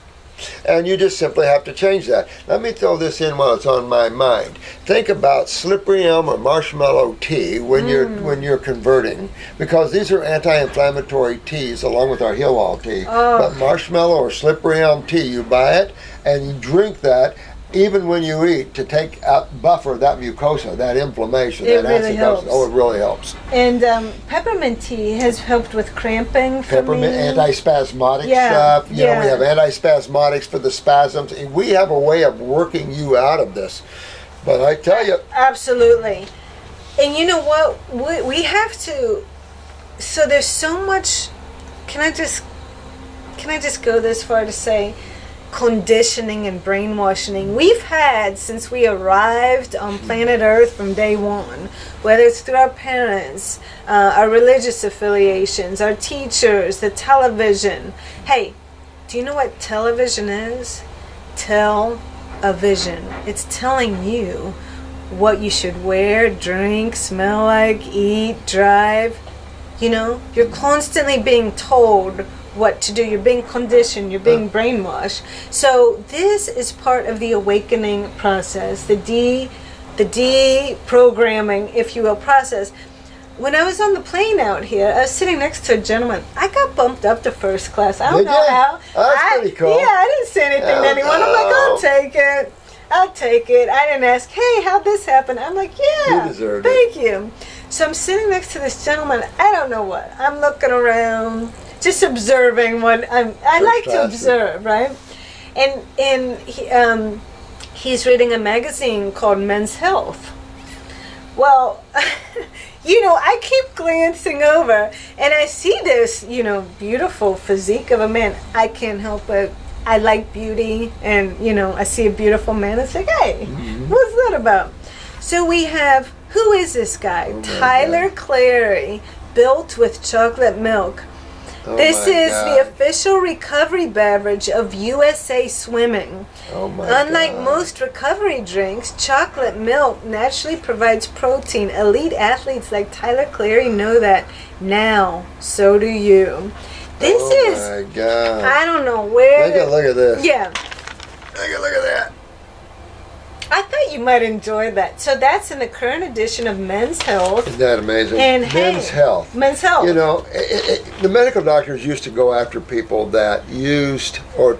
And you just simply have to change that. Let me throw this in while it's on my mind. Think about slippery elm or marshmallow tea when you're converting, because these are anti-inflammatory teas along with our heal all tea. But marshmallow or slippery elm tea, you buy it and you drink that even when you eat to take out, buffer that mucosa, that inflammation, it that really acidosis. helps. Oh, it really helps. And peppermint tea has helped with cramping for Peppermint, me. Antispasmodic stuff. You know, we have antispasmodics for the spasms. And we have a way of working you out of this. But I tell you. Absolutely. And you know what? We have to. So there's so much. Can I just go this far to say, conditioning and brainwashing we've had since we arrived on planet Earth from day one, whether it's through our parents, our religious affiliations, our teachers, the television. Hey, do you know what television is? Tell-a-vision. It's telling you what you should wear, drink, smell like, eat, drive. You know, you're constantly being told what to do. You're being conditioned. You're being brainwashed. So this is part of the awakening process, the deprogramming, if you will, process. when I was on the plane out here, I was sitting next to a gentleman. I got bumped up to first class. I don't Did know you? how. That's pretty cool. Yeah, I didn't say anything to anyone. I'm like, I'll take it. I'll take it. I didn't ask, hey, how'd this happen? I'm like, yeah, You deserved it. thank you. So I'm sitting next to this gentleman. I don't know what. I'm looking around, just observing what I like to observe, right? And he's reading a magazine called Men's Health. Well, I keep glancing over and I see this, beautiful physique of a man. I can't help but I like beauty, and I see a beautiful man. It's like, hey, what's that about? So we have, who is this guy? Tyler Clary, built with chocolate milk. This is the official recovery beverage of USA Swimming. Unlike most recovery drinks, chocolate milk naturally provides protein. Elite athletes like Tyler Clary know that. Now, so do you. This is, my God. I don't know where. Take a look at this. Yeah. Take a look at that. I thought you might enjoy that. So that's in the current edition of Men's Health. Isn't that amazing? And Men's Health. Men's Health. The medical doctors used to go after people that used or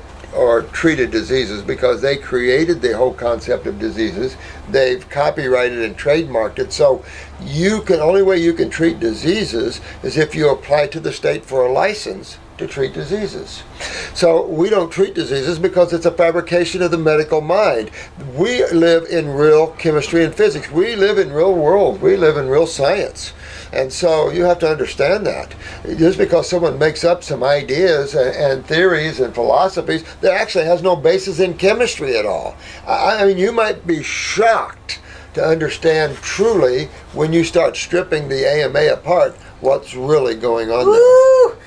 treated diseases because they created the whole concept of diseases. They've copyrighted and trademarked it. So only way you can treat diseases is if you apply to the state for a license to treat diseases. So we don't treat diseases because it's a fabrication of the medical mind. We live in real chemistry and physics. We live in real world. We live in real science. And so you have to understand that. Just because someone makes up some ideas and theories and philosophies that actually has no basis in chemistry at all. I mean, you might be shocked to understand truly when you start stripping the AMA apart what's really going on there.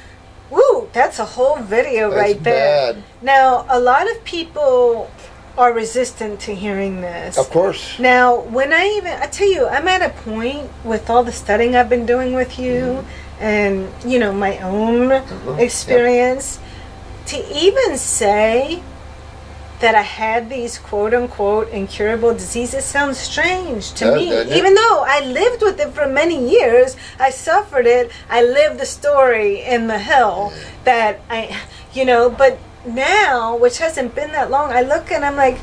Woo, that's a whole video right there. Bad. Now, a lot of people are resistant to hearing this. Of course. Now, I tell you, I'm at a point with all the studying I've been doing with you and, my own experience, to even say that I had these quote-unquote incurable diseases sounds strange to me. Even though I lived with it for many years, I suffered it, I lived the story in the hell that but now, which hasn't been that long, I look and I'm like,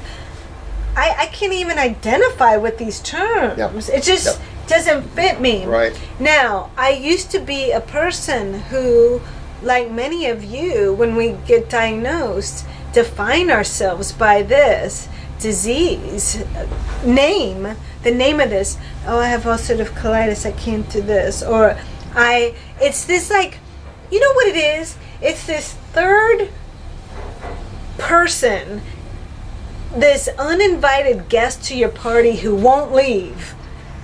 I can't even identify with these terms. Yep. It just doesn't fit me. Right. Now, I used to be a person who, like many of you, when we get diagnosed, define ourselves by this disease, the name of this. Oh, I have ulcerative colitis, I can't do this. Or it's this like, you know what it is? It's this third person, this uninvited guest to your party who won't leave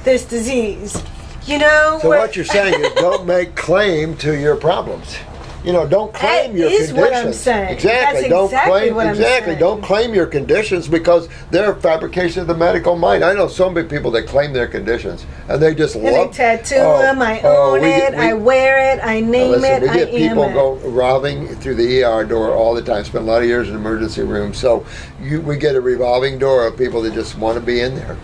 this disease. So what you're saying is don't make claim to your problems. Don't claim your conditions. That is what I'm saying. Exactly. That's exactly what I'm saying. Don't claim your conditions because they're a fabrication of the medical mind. I know so many people that claim their conditions and they just love. They tattoo them. I own it. I wear it. I name it. We I get am people it. go robbing through the ER door all the time. Spend a lot of years in emergency rooms. So we get a revolving door of people that just want to be in there.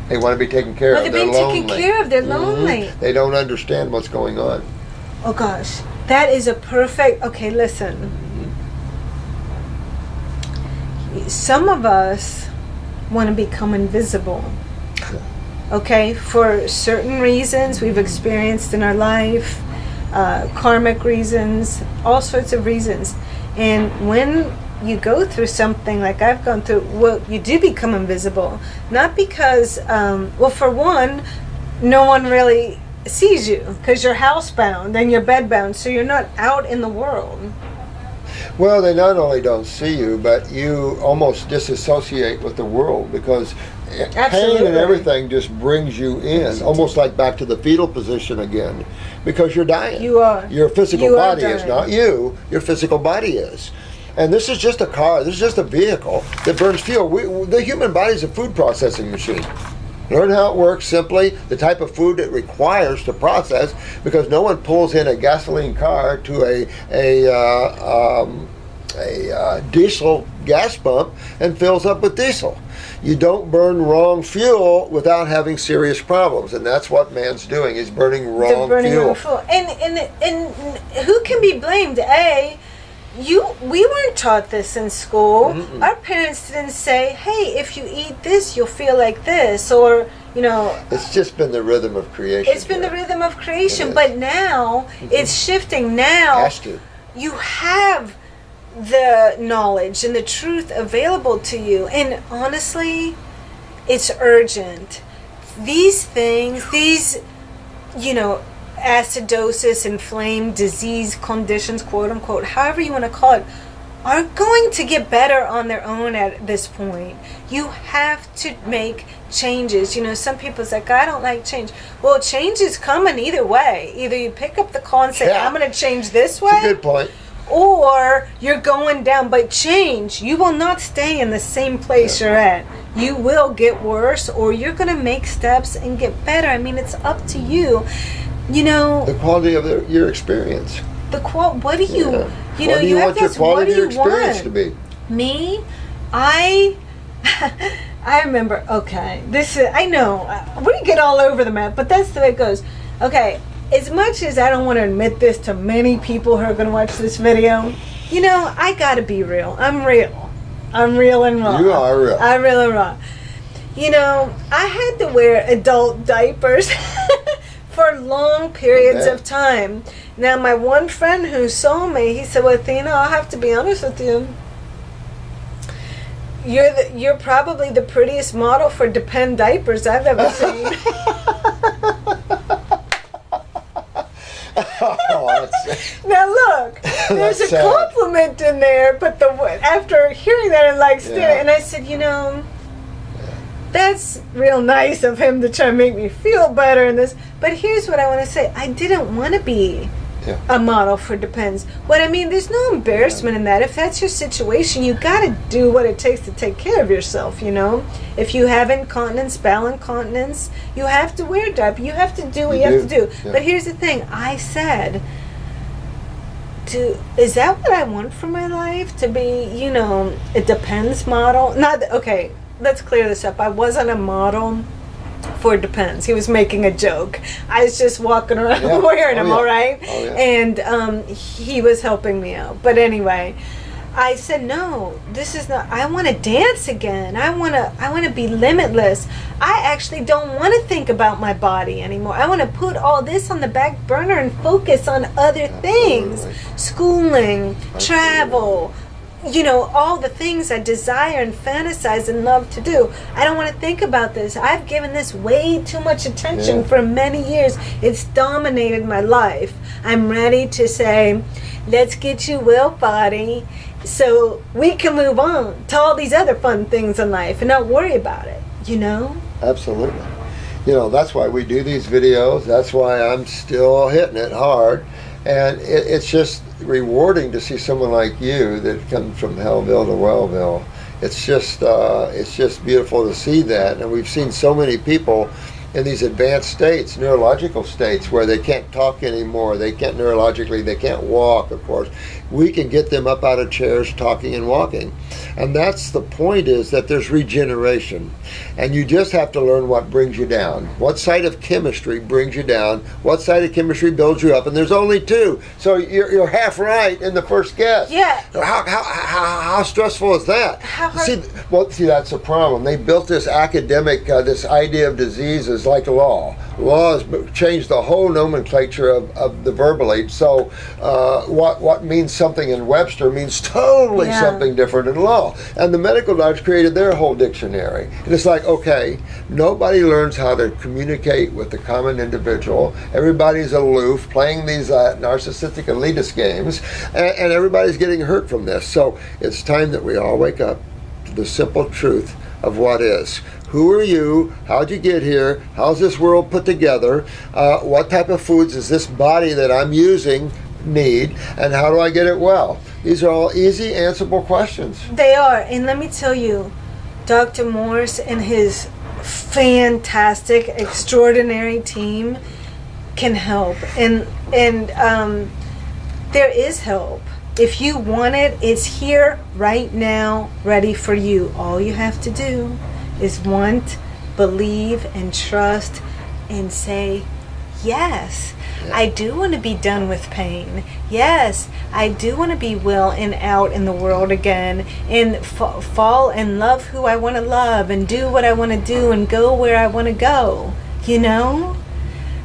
They want to be taken care of. They're They're being lonely. taken care of. They're lonely. They don't understand what's going on. Oh gosh. That is a perfect, okay, listen. Some of us want to become invisible. Okay, for certain reasons we've experienced in our life, karmic reasons, all sorts of reasons. And when you go through something like I've gone through, well, you do become invisible. Not because, for one, no one really sees you because you're housebound and you're bedbound, so you're not out in the world. Well, they not only don't see you, but you almost disassociate with the world because pain and everything just brings you in, almost like back to the fetal position again, because you're dying. You are. Your physical body is dying. not you. Your physical body is. And this is just a car. This is just a vehicle that burns fuel. The human body is a food processing machine. Learn how it works simply, the type of food it requires to process, because no one pulls in a gasoline car to diesel gas pump and fills up with diesel. You don't burn wrong fuel without having serious problems, and that's what man's doing. He's burning wrong fuel. And who can be blamed? We weren't taught this in school. Mm-mm. Our parents didn't say, "Hey, if you eat this, you'll feel like this," or It's just been the rhythm of creation. It's been the rhythm of creation, but now it's shifting. Now Has to. you have the knowledge and the truth available to you, and honestly, it's urgent. These things, acidosis, inflamed disease conditions, quote unquote, however you want to call it, are going to get better on their own at this point. You have to make changes. Some people's like, I don't like change. Well, change is coming either way. Either you pick up the call and say, I'm going to change this way. That's a good point. Or you're going down. But change, you will not stay in the same place you're at. You will get worse, or you're going to make steps and get better. I mean, it's up to you. The quality of your experience. What do you, What do you want your quality of your experience to be? Me, I remember, okay, I know, we get all over the map, but that's the way it goes. Okay, as much as I don't want to admit this to many people who are going to watch this video, I got to be real. I'm real. I'm real and raw. You are real. I'm real and raw. I had to wear adult diapers for long periods of time. Now, my one friend who saw me, he said, well, Athena, I'll have to be honest with you. You're probably the prettiest model for Depend diapers I've ever seen. Now look, there's a compliment in there, but after hearing that, and I said, that's real nice of him to try to make me feel better in this. But here's what I want to say. I didn't want to be a model for Depends. What I mean, there's no embarrassment in that. If that's your situation, you got to do what it takes to take care of yourself, If you have incontinence, bowel incontinence, you have to wear a diaper. You have to do what you have to do. Yeah. But here's the thing. I said, is that what I want for my life? To be, a Depends model? Okay, let's clear this up. I wasn't a model for Depends. He was making a joke. I was just walking around wearing them, all right? Oh, yeah. And he was helping me out. But anyway, I said, no, this is not, I want to dance again. I want to be limitless. I actually don't want to think about my body anymore. I want to put all this on the back burner and focus on other things. Schooling, travel, all the things I desire and fantasize and love to do. I don't want to think about this. I've given this way too much attention for many years. It's dominated my life. I'm ready to say, let's get you well, body, so we can move on to all these other fun things in life and not worry about it, Absolutely. That's why we do these videos. That's why I'm still hitting it hard. And it's just rewarding to see someone like you that comes from Hellville to Wellville. It's just beautiful to see that. And we've seen so many people in these advanced states, neurological states, where they can't talk anymore. They can't neurologically, they can't walk, of course. We can get them up out of chairs talking and walking. And that's the point, is that there's regeneration. And you just have to learn what brings you down. What side of chemistry brings you down? What side of chemistry builds you up? And there's only two. So you're half right in the first guess. Yeah. How stressful is that? How hard? See, that's the problem. They built this academic, this idea of disease is like law. Law has changed the whole nomenclature of the verbally. So what means something in Webster means totally something different in law. And the medical doctors created their whole dictionary. And it's like, okay, nobody learns how to communicate with the common individual. Everybody's aloof, playing these narcissistic elitist games, and everybody's getting hurt from this. So it's time that we all wake up to the simple truth of what is. Who are you? How'd you get here? How's this world put together? What type of foods does this body that I'm using need? And how do I get it well? These are all easy, answerable questions. They are. And let me tell you, Dr. Morse and his fantastic, extraordinary team can help. And there is help. If you want it, it's here right now, ready for you. All you have to do is want, believe, and trust, and say, yes, I do want to be done with pain. Yes, I do want to be well and out in the world again, and fall and love who I want to love, and do what I want to do, and go where I want to go. You know?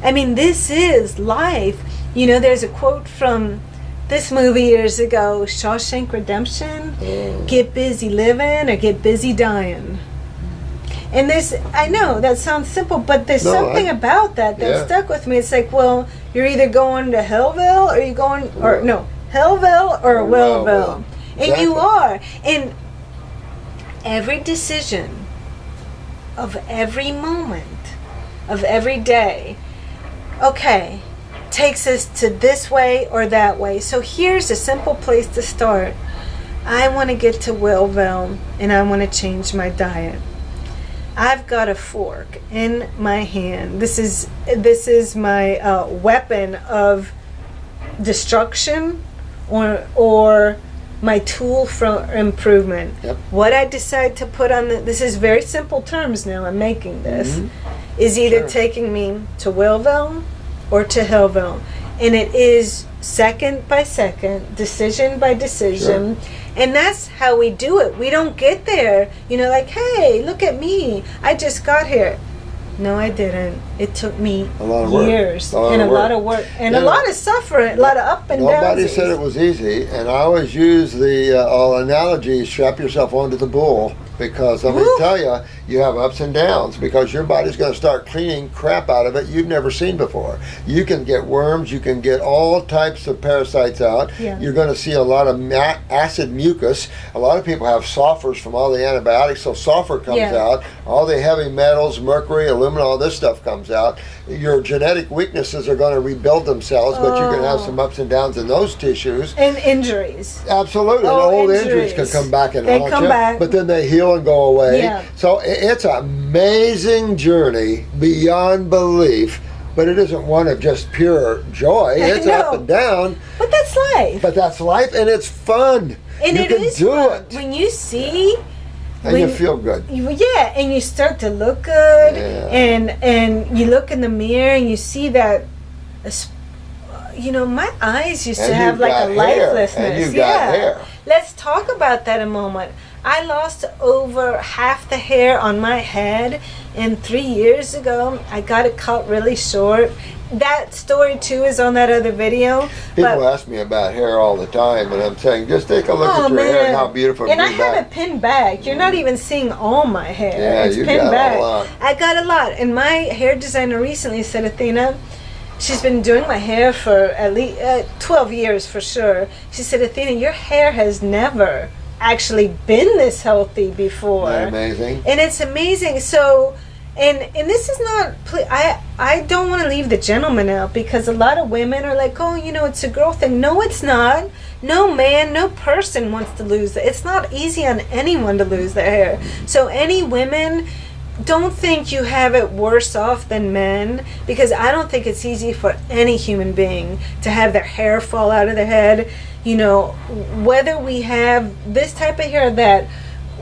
I mean, this is life. You know, there's a quote from this movie years ago, Shawshank Redemption, get busy living or get busy dying. And there's, I know that sounds simple, but there's something about that stuck with me. It's like, well, you're either going to Hellville or you're going, or no, Hellville or Willville. And you are. And every decision of every moment of every day, okay, takes us to this way or that way. So here's a simple place to start. I want to get to Willville and I want to change my diet. I've got a fork in my hand. This is my weapon of destruction, or my tool for improvement. Yep. What I decide to put on this is very simple terms now. I'm making this is either taking me to Willville or to Hellville, and it is second by second, decision by decision. Sure. And that's how we do it. We don't get there, you know, like, hey, look at me, I just got here. No, I didn't. It took me years and a lot of work and a lot of suffering, a lot of up and down. Nobody said it was easy, and I always use the analogy: strap yourself onto the bull, because let me tell you, you have ups and downs, because your body's going to start cleaning crap out of it you've never seen before. You can get worms, you can get all types of parasites out. Yeah. You're going to see a lot of acid mucus. A lot of people have sulfurs from all the antibiotics, so sulfur comes out. All the heavy metals, mercury, aluminum, all this stuff comes out. Your genetic weaknesses are going to rebuild themselves, but you're going to have some ups and downs in those tissues. And injuries. Absolutely. Old injuries can come back and haunt you, but then they heal and go away. Yeah. So it's an amazing journey beyond belief, but it isn't one of just pure joy. It's up and down. But that's life. But that's life, and it's fun. And you can do it. When you see... And you feel good. Yeah, and you start to look good, and you look in the mirror and you see that, you know, my eyes used to have like a lifelessness. And you got hair. Let's talk about that a moment. I lost over half the hair on my head, and 3 years ago I got it cut really short. That story too is on that other video. People ask me about hair all the time, and I'm saying, just take a look at your hair and how beautiful it is. And I have it pinned back. You're not even seeing all my hair. Yeah, it's you pinned got back. a lot. I got a lot. And my hair designer recently said, Athena, she's been doing my hair for at least 12 years for sure. She said, Athena, your hair has never actually been this healthy before. Isn't that amazing? And it's amazing. So... And this is not, I don't want to leave the gentleman out, because a lot of women are like, oh, you know, it's a girl thing. No, it's not. No man, no person wants to lose it. It's not easy on anyone to lose their hair. So any women, don't think you have it worse off than men, because I don't think it's easy for any human being to have their hair fall out of their head. You know, whether we have this type of hair, that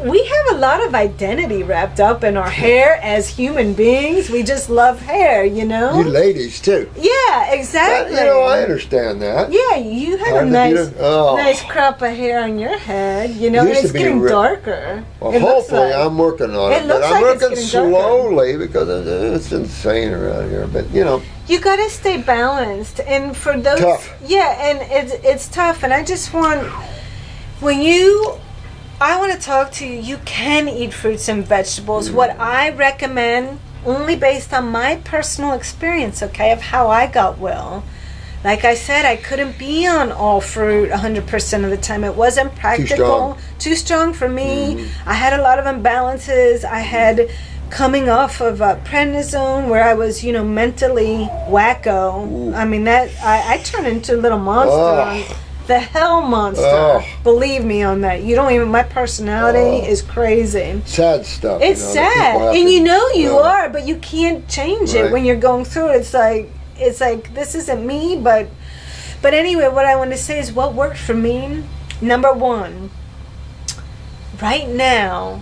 we have a lot of identity wrapped up in our hair as human beings. We just love hair, you know? You ladies, too. Yeah, exactly. But, you know, I understand that. Yeah, you have a nice crop of hair on your head, you know, and it's getting darker. Well, hopefully I'm working on it, but I'm working slowly because it's insane around here. But, you know. You got to stay balanced. And for those... Tough. Yeah, and it's tough. And I just want... I want to talk to you. You can eat fruits and vegetables. What I recommend, only based on my personal experience, okay, of how I got well. Like I said, I couldn't be on all fruit 100% of the time. It wasn't practical. Too strong for me. I had a lot of imbalances. I had coming off of prednisone, where I was, you know, mentally wacko. I mean, that I turned into a little monster. The hell monster. Believe me on that. You don't even, my personality is crazy. Sad stuff. It's sad. And you know you are, but you can't change it when you're going through it. It's like, this isn't me, but But anyway, what I want to say is what worked for me. Number one, right now,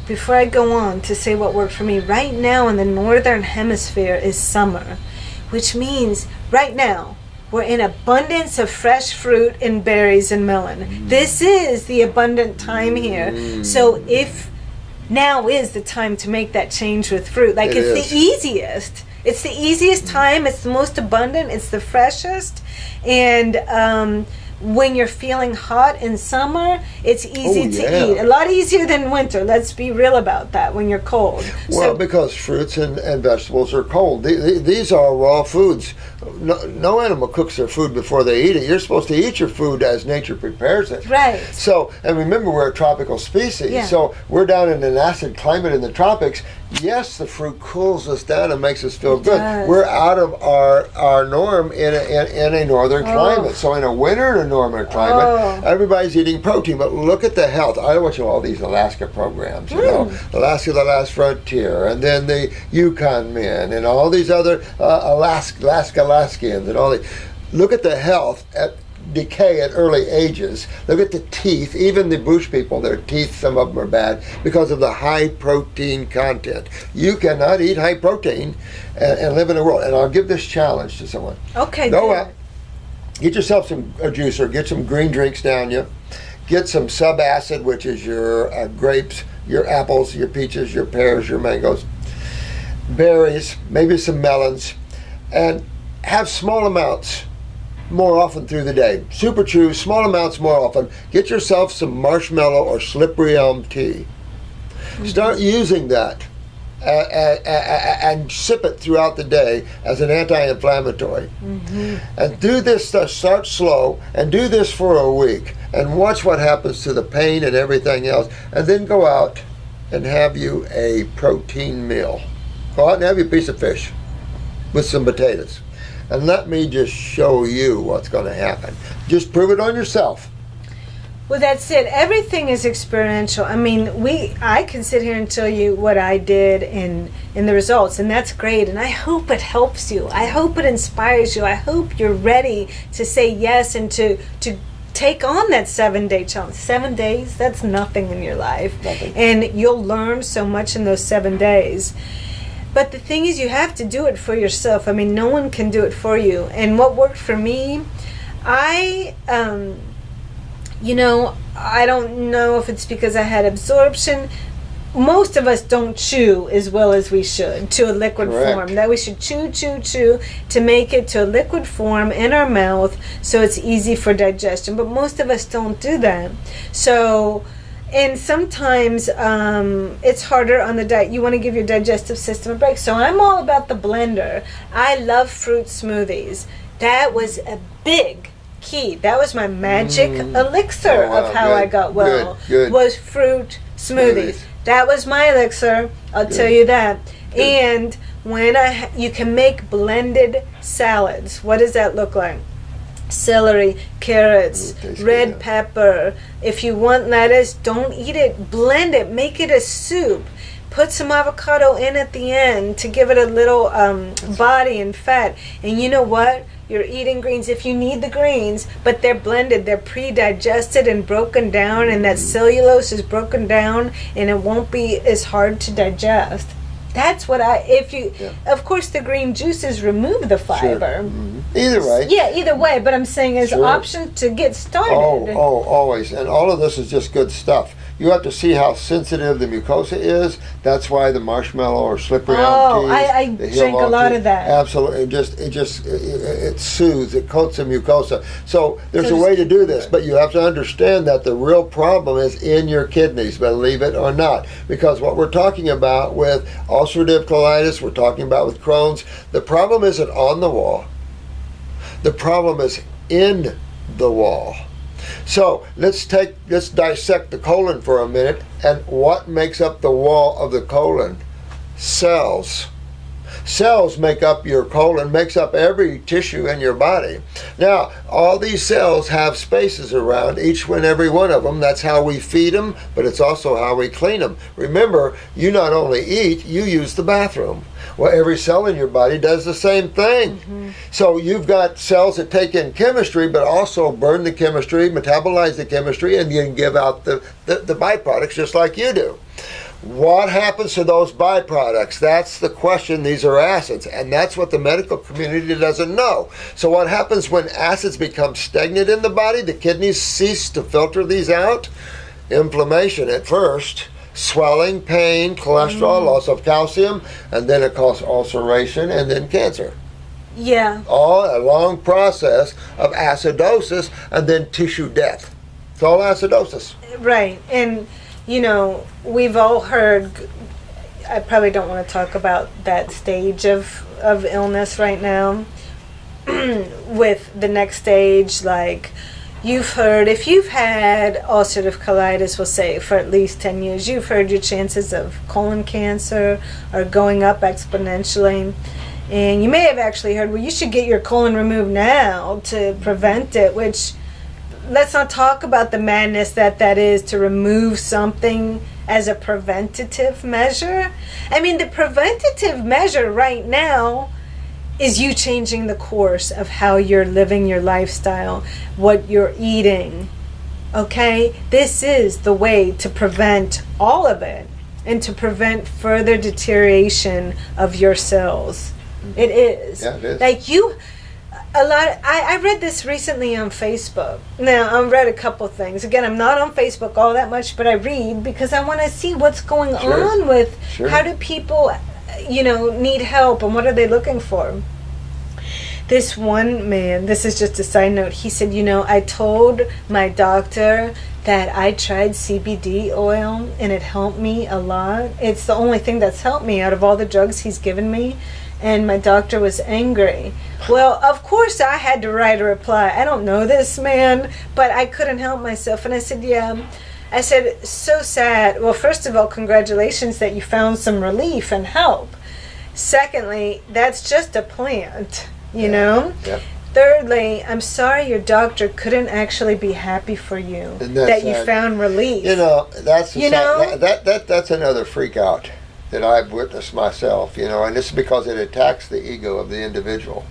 before I go on to say what worked for me, right now in the northern hemisphere is summer, which means right now we're in abundance of fresh fruit and berries and melon. This is the abundant time here. So if now is the time to make that change with fruit, like it's the easiest. It's the easiest time. It's the most abundant. It's the freshest. And when you're feeling hot in summer, it's easy to eat. A lot easier than winter. Let's be real about that when you're cold. Well, because fruits and vegetables are cold. These are raw foods. No animal cooks their food before they eat it. You're supposed to eat your food as nature prepares it. Right. So, and remember, we're a tropical species. So we're down in an acid climate in the tropics. Yes, the fruit cools us down and makes us feel good. We're out of our norm in a northern climate. So in a winter and a northern climate, everybody's eating protein. But look at the health. I watch all these Alaska programs, you know, Alaska the Last Frontier, and then the Yukon Men, and all these other Alaskans, and all the. Look at the health at decay at early ages. Look at the teeth. Even the bush people, their teeth, some of them are bad because of the high protein content. You cannot eat high protein and live in a world. And I'll give this challenge to someone. Okay. Go out, get yourself a juicer, get some green drinks down you, get some subacid, which is your grapes, your apples, your peaches, your pears, your mangoes, berries, maybe some melons, and have small amounts more often through the day. Super chew, small amounts more often. Get yourself some marshmallow or slippery elm tea. Start using that and sip it throughout the day as an anti-inflammatory. And do this stuff, start slow, and do this for a week, and watch what happens to the pain and everything else, and then go out and have you a protein meal. Go out and have you a piece of fish with some potatoes. And let me just show you what's going to happen. Just prove it on yourself. Well, that's it. Everything is experiential. I mean, I can sit here and tell you what I did in the results, and that's great. And I hope it helps you. I hope it inspires you. I hope you're ready to say yes and to take on that 7-day challenge. 7 days, that's nothing in your life. Nothing. And you'll learn so much in those 7 days. But the thing is, you have to do it for yourself. I mean, no one can do it for you. And what worked for me, I don't know if it's because I had absorption. Most of us don't chew as well as we should to a liquid form. That we should chew to make it to a liquid form in our mouth so it's easy for digestion. But most of us don't do that. So... And sometimes it's harder on the diet. You want to give your digestive system a break. So I'm all about the blender. I love fruit smoothies. That was a big key. That was my magic elixir of how I got well. Good. Was fruit smoothies. That was my elixir. I'll tell you that. Good. And when you can make blended salads. What does that look like? Celery, carrots, red pepper. If you want lettuce, don't eat it. Blend it. Make it a soup. Put some avocado in at the end to give it a little body and fat. And you know what? You're eating greens if you need the greens, but they're blended. They're pre-digested and broken down, and that cellulose is broken down, and it won't be as hard to digest. That's what of course the green juices remove the fiber. Either way. Yeah, either way, but I'm saying as an option to get started. Oh, always. And all of this is just good stuff. You have to see how sensitive the mucosa is. That's why the marshmallow or slippery elm tea. I drink a lot of that. Absolutely. It soothes, it coats the mucosa. So there's a way to do this, but you have to understand that the real problem is in your kidneys, believe it or not. Because what we're talking about with ulcerative colitis, we're talking about with Crohn's, the problem isn't on the wall. The problem is in the wall. So let's dissect the colon for a minute. And what makes up the wall of the colon? Cells. Cells make up your colon, makes up every tissue in your body. Now, all these cells have spaces around each and every one of them. That's how we feed them, but it's also how we clean them. Remember, you not only eat, you use the bathroom. Well, every cell in your body does the same thing. Mm-hmm. So you've got cells that take in chemistry, but also burn the chemistry, metabolize the chemistry, and then give out the byproducts just like you do. What happens to those byproducts? That's the question. These are acids, and that's what the medical community doesn't know. So what happens when acids become stagnant in the body? The kidneys cease to filter these out. Inflammation at first, swelling, pain, cholesterol, loss of calcium, and then it causes ulceration and then cancer. Yeah. All a long process of acidosis and then tissue death. It's all acidosis. Right. And, you know, we've all heard, I probably don't want to talk about that stage of illness right now. With the next stage, like, you've heard, if you've had ulcerative colitis, we'll say, for at least 10 years, you've heard your chances of colon cancer are going up exponentially. And you may have actually heard, well, you should get your colon removed now to prevent it, which, let's not talk about the madness that is to remove something as a preventative measure. I mean, the preventative measure right now is you changing the course of how you're living your lifestyle, what you're eating. Okay? This is the way to prevent all of it and to prevent further deterioration of your cells. It is. Yeah, it is. Like I read this recently on Facebook. Now, I've read a couple things. Again, I'm not on Facebook all that much, but I read because I want to see what's going on with how do people, need help and what are they looking for. This one man, this is just a side note, he said, I told my doctor that I tried CBD oil and it helped me a lot. It's the only thing that's helped me out of all the drugs he's given me. And my doctor was angry. Well, of course I had to write a reply. I don't know this man, but I couldn't help myself. And I said, yeah. I said, so sad. Well, first of all, congratulations that you found some relief and help. Secondly, that's just a plant, you know? Yep. Thirdly, I'm sorry your doctor couldn't actually be happy for you that you found relief. That's that's another freak out that I've witnessed myself, and this is because it attacks the ego of the individual.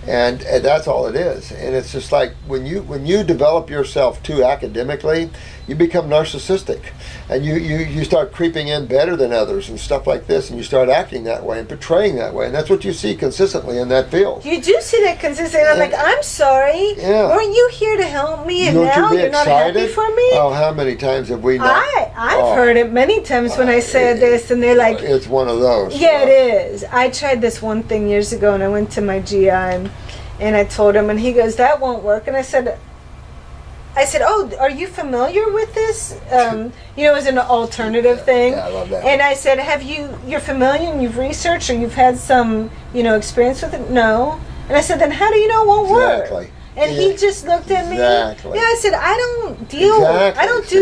And that's all it is. And it's just like when you develop yourself too academically, you become narcissistic. And you start creeping in better than others and stuff like this, and you start acting that way and portraying that way. And that's what you see consistently in that field. You do see that consistently. I'm like, I'm sorry. Yeah. Weren't you here to help me? And Don't now you be you're not happy for me? Oh, how many times have we not? I've heard it many times when I said this, and they're like, it's one of those. Yeah, it is. I tried this one thing years ago, and I went to my GI, and I told him, and he goes, that won't work. And I said, oh, are you familiar with this? It was an alternative thing. Yeah, I love that. And I said, you're familiar and you've researched or you've had some, experience with it? No. And I said, then how do you know it won't work? And he just looked at me. Exactly. Yeah, I said, I don't do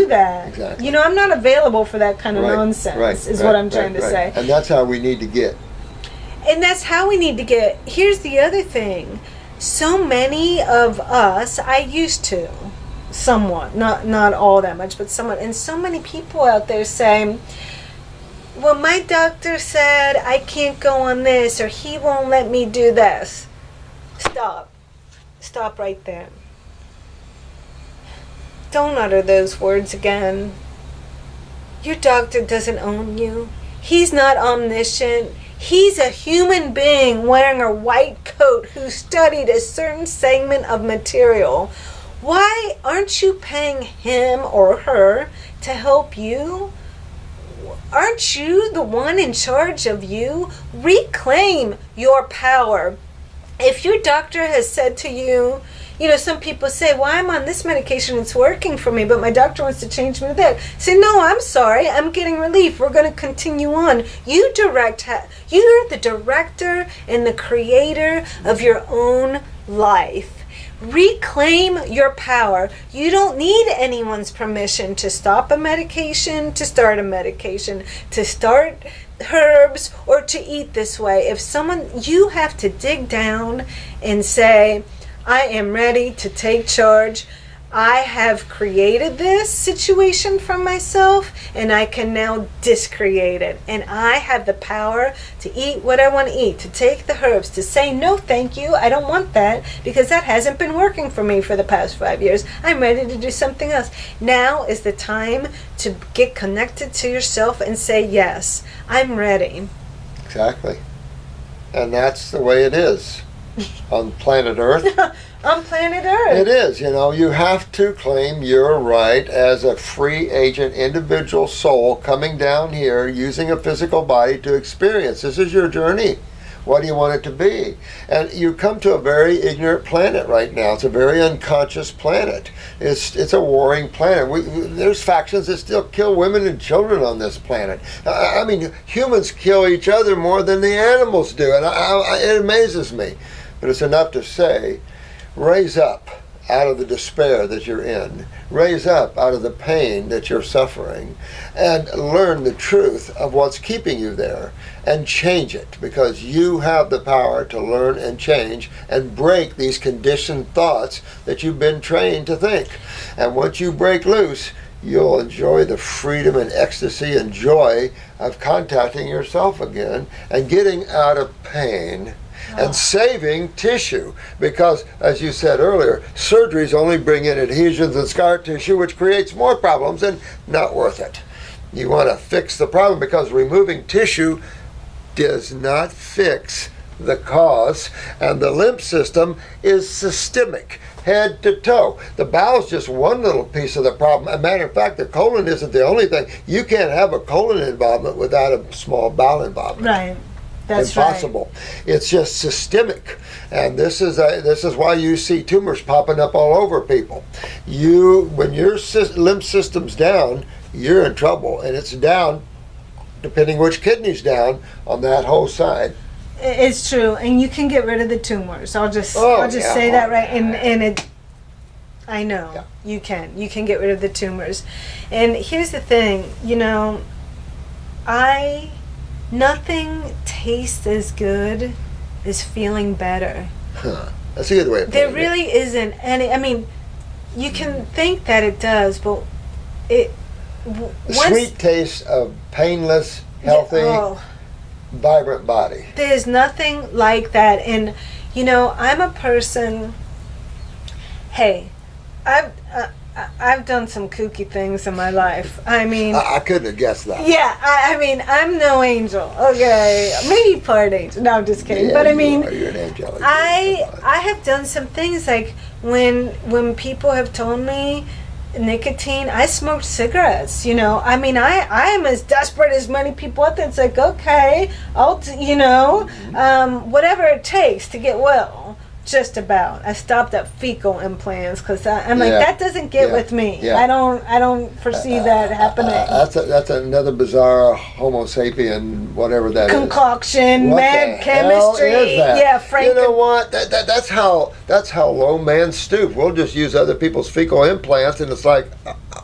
that. Exactly. I'm not available for that kind of nonsense, is what I'm trying to say. And that's how we need to get. And that's how we need to get. Here's the other thing. So many of us, I used to, somewhat, not all that much, but somewhat, and so many people out there say, well, my doctor said I can't go on this, or he won't let me do this. Stop right there. Don't utter those words again. Your doctor doesn't own you. He's not omniscient. He's a human being wearing a white coat who studied a certain segment of material. Why aren't you paying him or her to help you? Aren't you the one in charge of you? Reclaim your power. If your doctor has said to you, some people say, well, I'm on this medication, it's working for me, but my doctor wants to change me to that. Say, no, I'm sorry, I'm getting relief. We're going to continue on. You're the director and the creator of your own life. Reclaim your power. You don't need anyone's permission to stop a medication, to start a medication, to start herbs or to eat this way. If someone, you have to dig down and say, I am ready to take charge. I have created this situation for myself, and I can now discreate it. And I have the power to eat what I want to eat, to take the herbs, to say, no, thank you, I don't want that, because that hasn't been working for me for the past 5 years. I'm ready to do something else. Now is the time to get connected to yourself and say, yes, I'm ready. Exactly. And that's the way it is on planet Earth. On planet Earth. It is. You have to claim your right as a free agent individual soul coming down here using a physical body to experience. This is your journey. What do you want it to be? And you come to a very ignorant planet right now. It's a very unconscious planet. It's a warring planet. There's factions that still kill women and children on this planet. I mean, humans kill each other more than the animals do, and it amazes me. But it's enough to say, raise up out of the despair that you're in. Raise up out of the pain that you're suffering, and learn the truth of what's keeping you there, and change it, because you have the power to learn and change and break these conditioned thoughts that you've been trained to think. And once you break loose, you'll enjoy the freedom and ecstasy and joy of contacting yourself again and getting out of pain and saving tissue, because, as you said earlier, surgeries only bring in adhesions and scar tissue, which creates more problems, and not worth it. You want to fix the problem, because removing tissue does not fix the cause, and the lymph system is systemic, head to toe. The bowel is just one little piece of the problem. As a matter of fact, the colon isn't the only thing. You can't have a colon involvement without a small bowel involvement. Right. That's impossible. Right. It's just systemic, and this is why you see tumors popping up all over people. When your lymph system's down, you're in trouble, and it's down, depending which kidney's down, on that whole side. It's true, and you can get rid of the tumors. I'll just say that right, and it. I know you can get rid of the tumors, and here's the thing, nothing tastes as good as feeling better. That's a good way of putting it. There really isn't any. I mean, you can think that it does, but the sweet taste of painless, healthy, vibrant body. There's nothing like that. And I'm a person. Hey, I've done some kooky things in my life. I mean, I couldn't have guessed that. Yeah, I mean, I'm no angel. Okay, maybe part angel. No, I'm just kidding. Yeah, but I mean, you're an angelic. I have done some things, like when people have told me nicotine, I smoked cigarettes. I mean, I am as desperate as many people out there. It's like, okay, I'll whatever it takes to get well. Just about. I stopped at fecal implants, because I'm like, that doesn't get with me. Yeah. I don't foresee that happening. That's another bizarre Homo sapien, whatever that concoction, is. Mad chemistry. Hell is that? Yeah, Frank. You know what? That's how low man stoop. We'll just use other people's fecal implants, and it's like,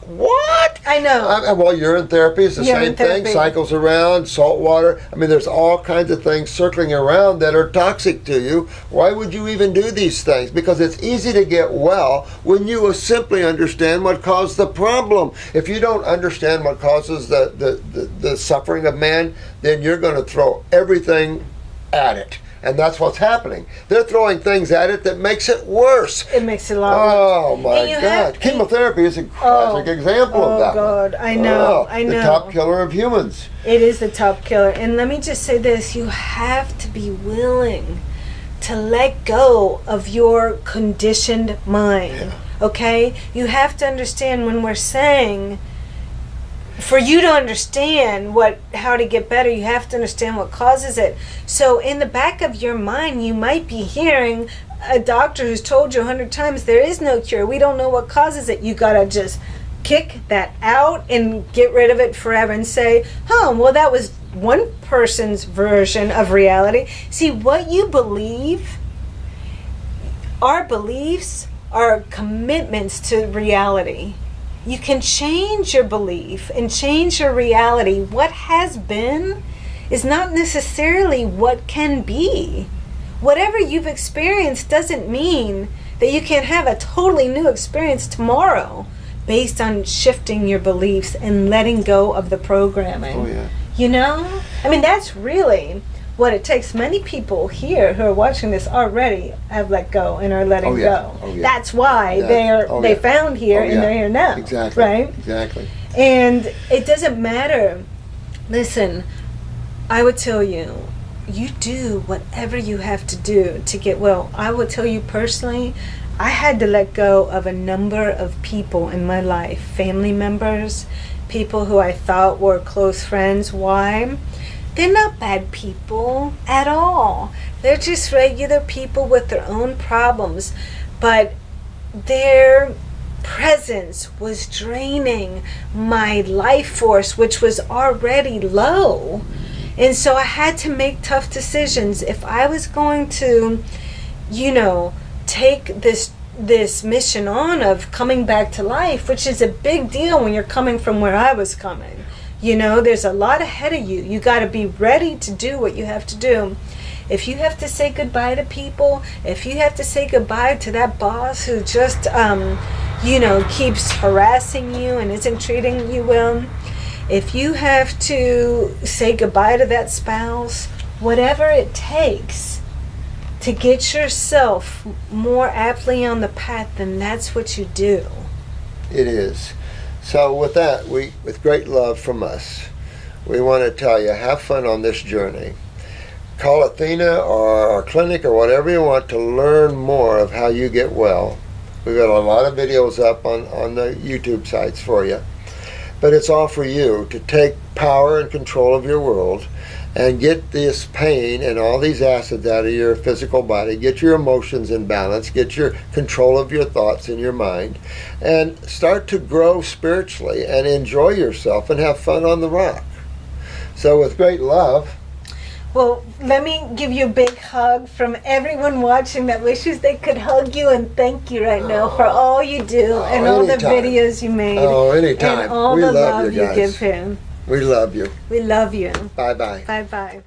what? I know. Well, urine therapy is the same thing. Cycles around, salt water. I mean, there's all kinds of things circling around that are toxic to you. Why would you even do these things? Because it's easy to get well when you simply understand what caused the problem. If you don't understand what causes the suffering of man, then you're going to throw everything at it. And that's what's happening. They're throwing things at it that makes it worse. It makes it a lot worse. Oh, my God. Chemotherapy is a classic example of that. Oh, God. I know. The top killer of humans. It is the top killer. And let me just say this. You have to be willing to let go of your conditioned mind. Yeah. Okay? You have to understand, when we're saying, for you to understand how to get better, you have to understand what causes it. So in the back of your mind, you might be hearing a doctor who's told you 100 times there is no cure. We don't know what causes it. You gotta just kick that out and get rid of it forever and say, well, that was one person's version of reality. See, what you believe, our beliefs are commitments to reality. You can change your belief and change your reality. What has been is not necessarily what can be. Whatever you've experienced doesn't mean that you can have a totally new experience tomorrow based on shifting your beliefs and letting go of the programming. Oh, yeah. You know? I mean, that's really what it takes. Many people here who are watching this already have let go and are letting go. Oh, yeah. That's why Yeah. they found here and they're here now. Exactly. Right? Exactly. And it doesn't matter. Listen, I would tell you, you do whatever you have to do to get well. I will tell you personally, I had to let go of a number of people in my life, family members, people who I thought were close friends. Why? They're not bad people at all. They're just regular people with their own problems, but their presence was draining my life force, which was already low. And so I had to make tough decisions. If I was going to, take this mission on of coming back to life, which is a big deal when you're coming from where I was coming. There's a lot ahead of you. You got to be ready to do what you have to do. If you have to say goodbye to people, if you have to say goodbye to that boss who just, keeps harassing you and isn't treating you well, if you have to say goodbye to that spouse, whatever it takes to get yourself more aptly on the path, then that's what you do. It is. So with that, with great love from us, we want to tell you, have fun on this journey. Call Athena or our clinic or whatever you want to learn more of how you get well. We've got a lot of videos up on the YouTube sites for you. But it's all for you to take power and control of your world and get this pain and all these acids out of your physical body, get your emotions in balance, get your control of your thoughts in your mind, and start to grow spiritually and enjoy yourself and have fun on the rock. So with great love. Well, let me give you a big hug from everyone watching that wishes they could hug you and thank you right now for all you do and all the videos you made. Oh, anytime. And all We the love love you you guys. give him. We love you. We love you. Bye-bye. Bye-bye.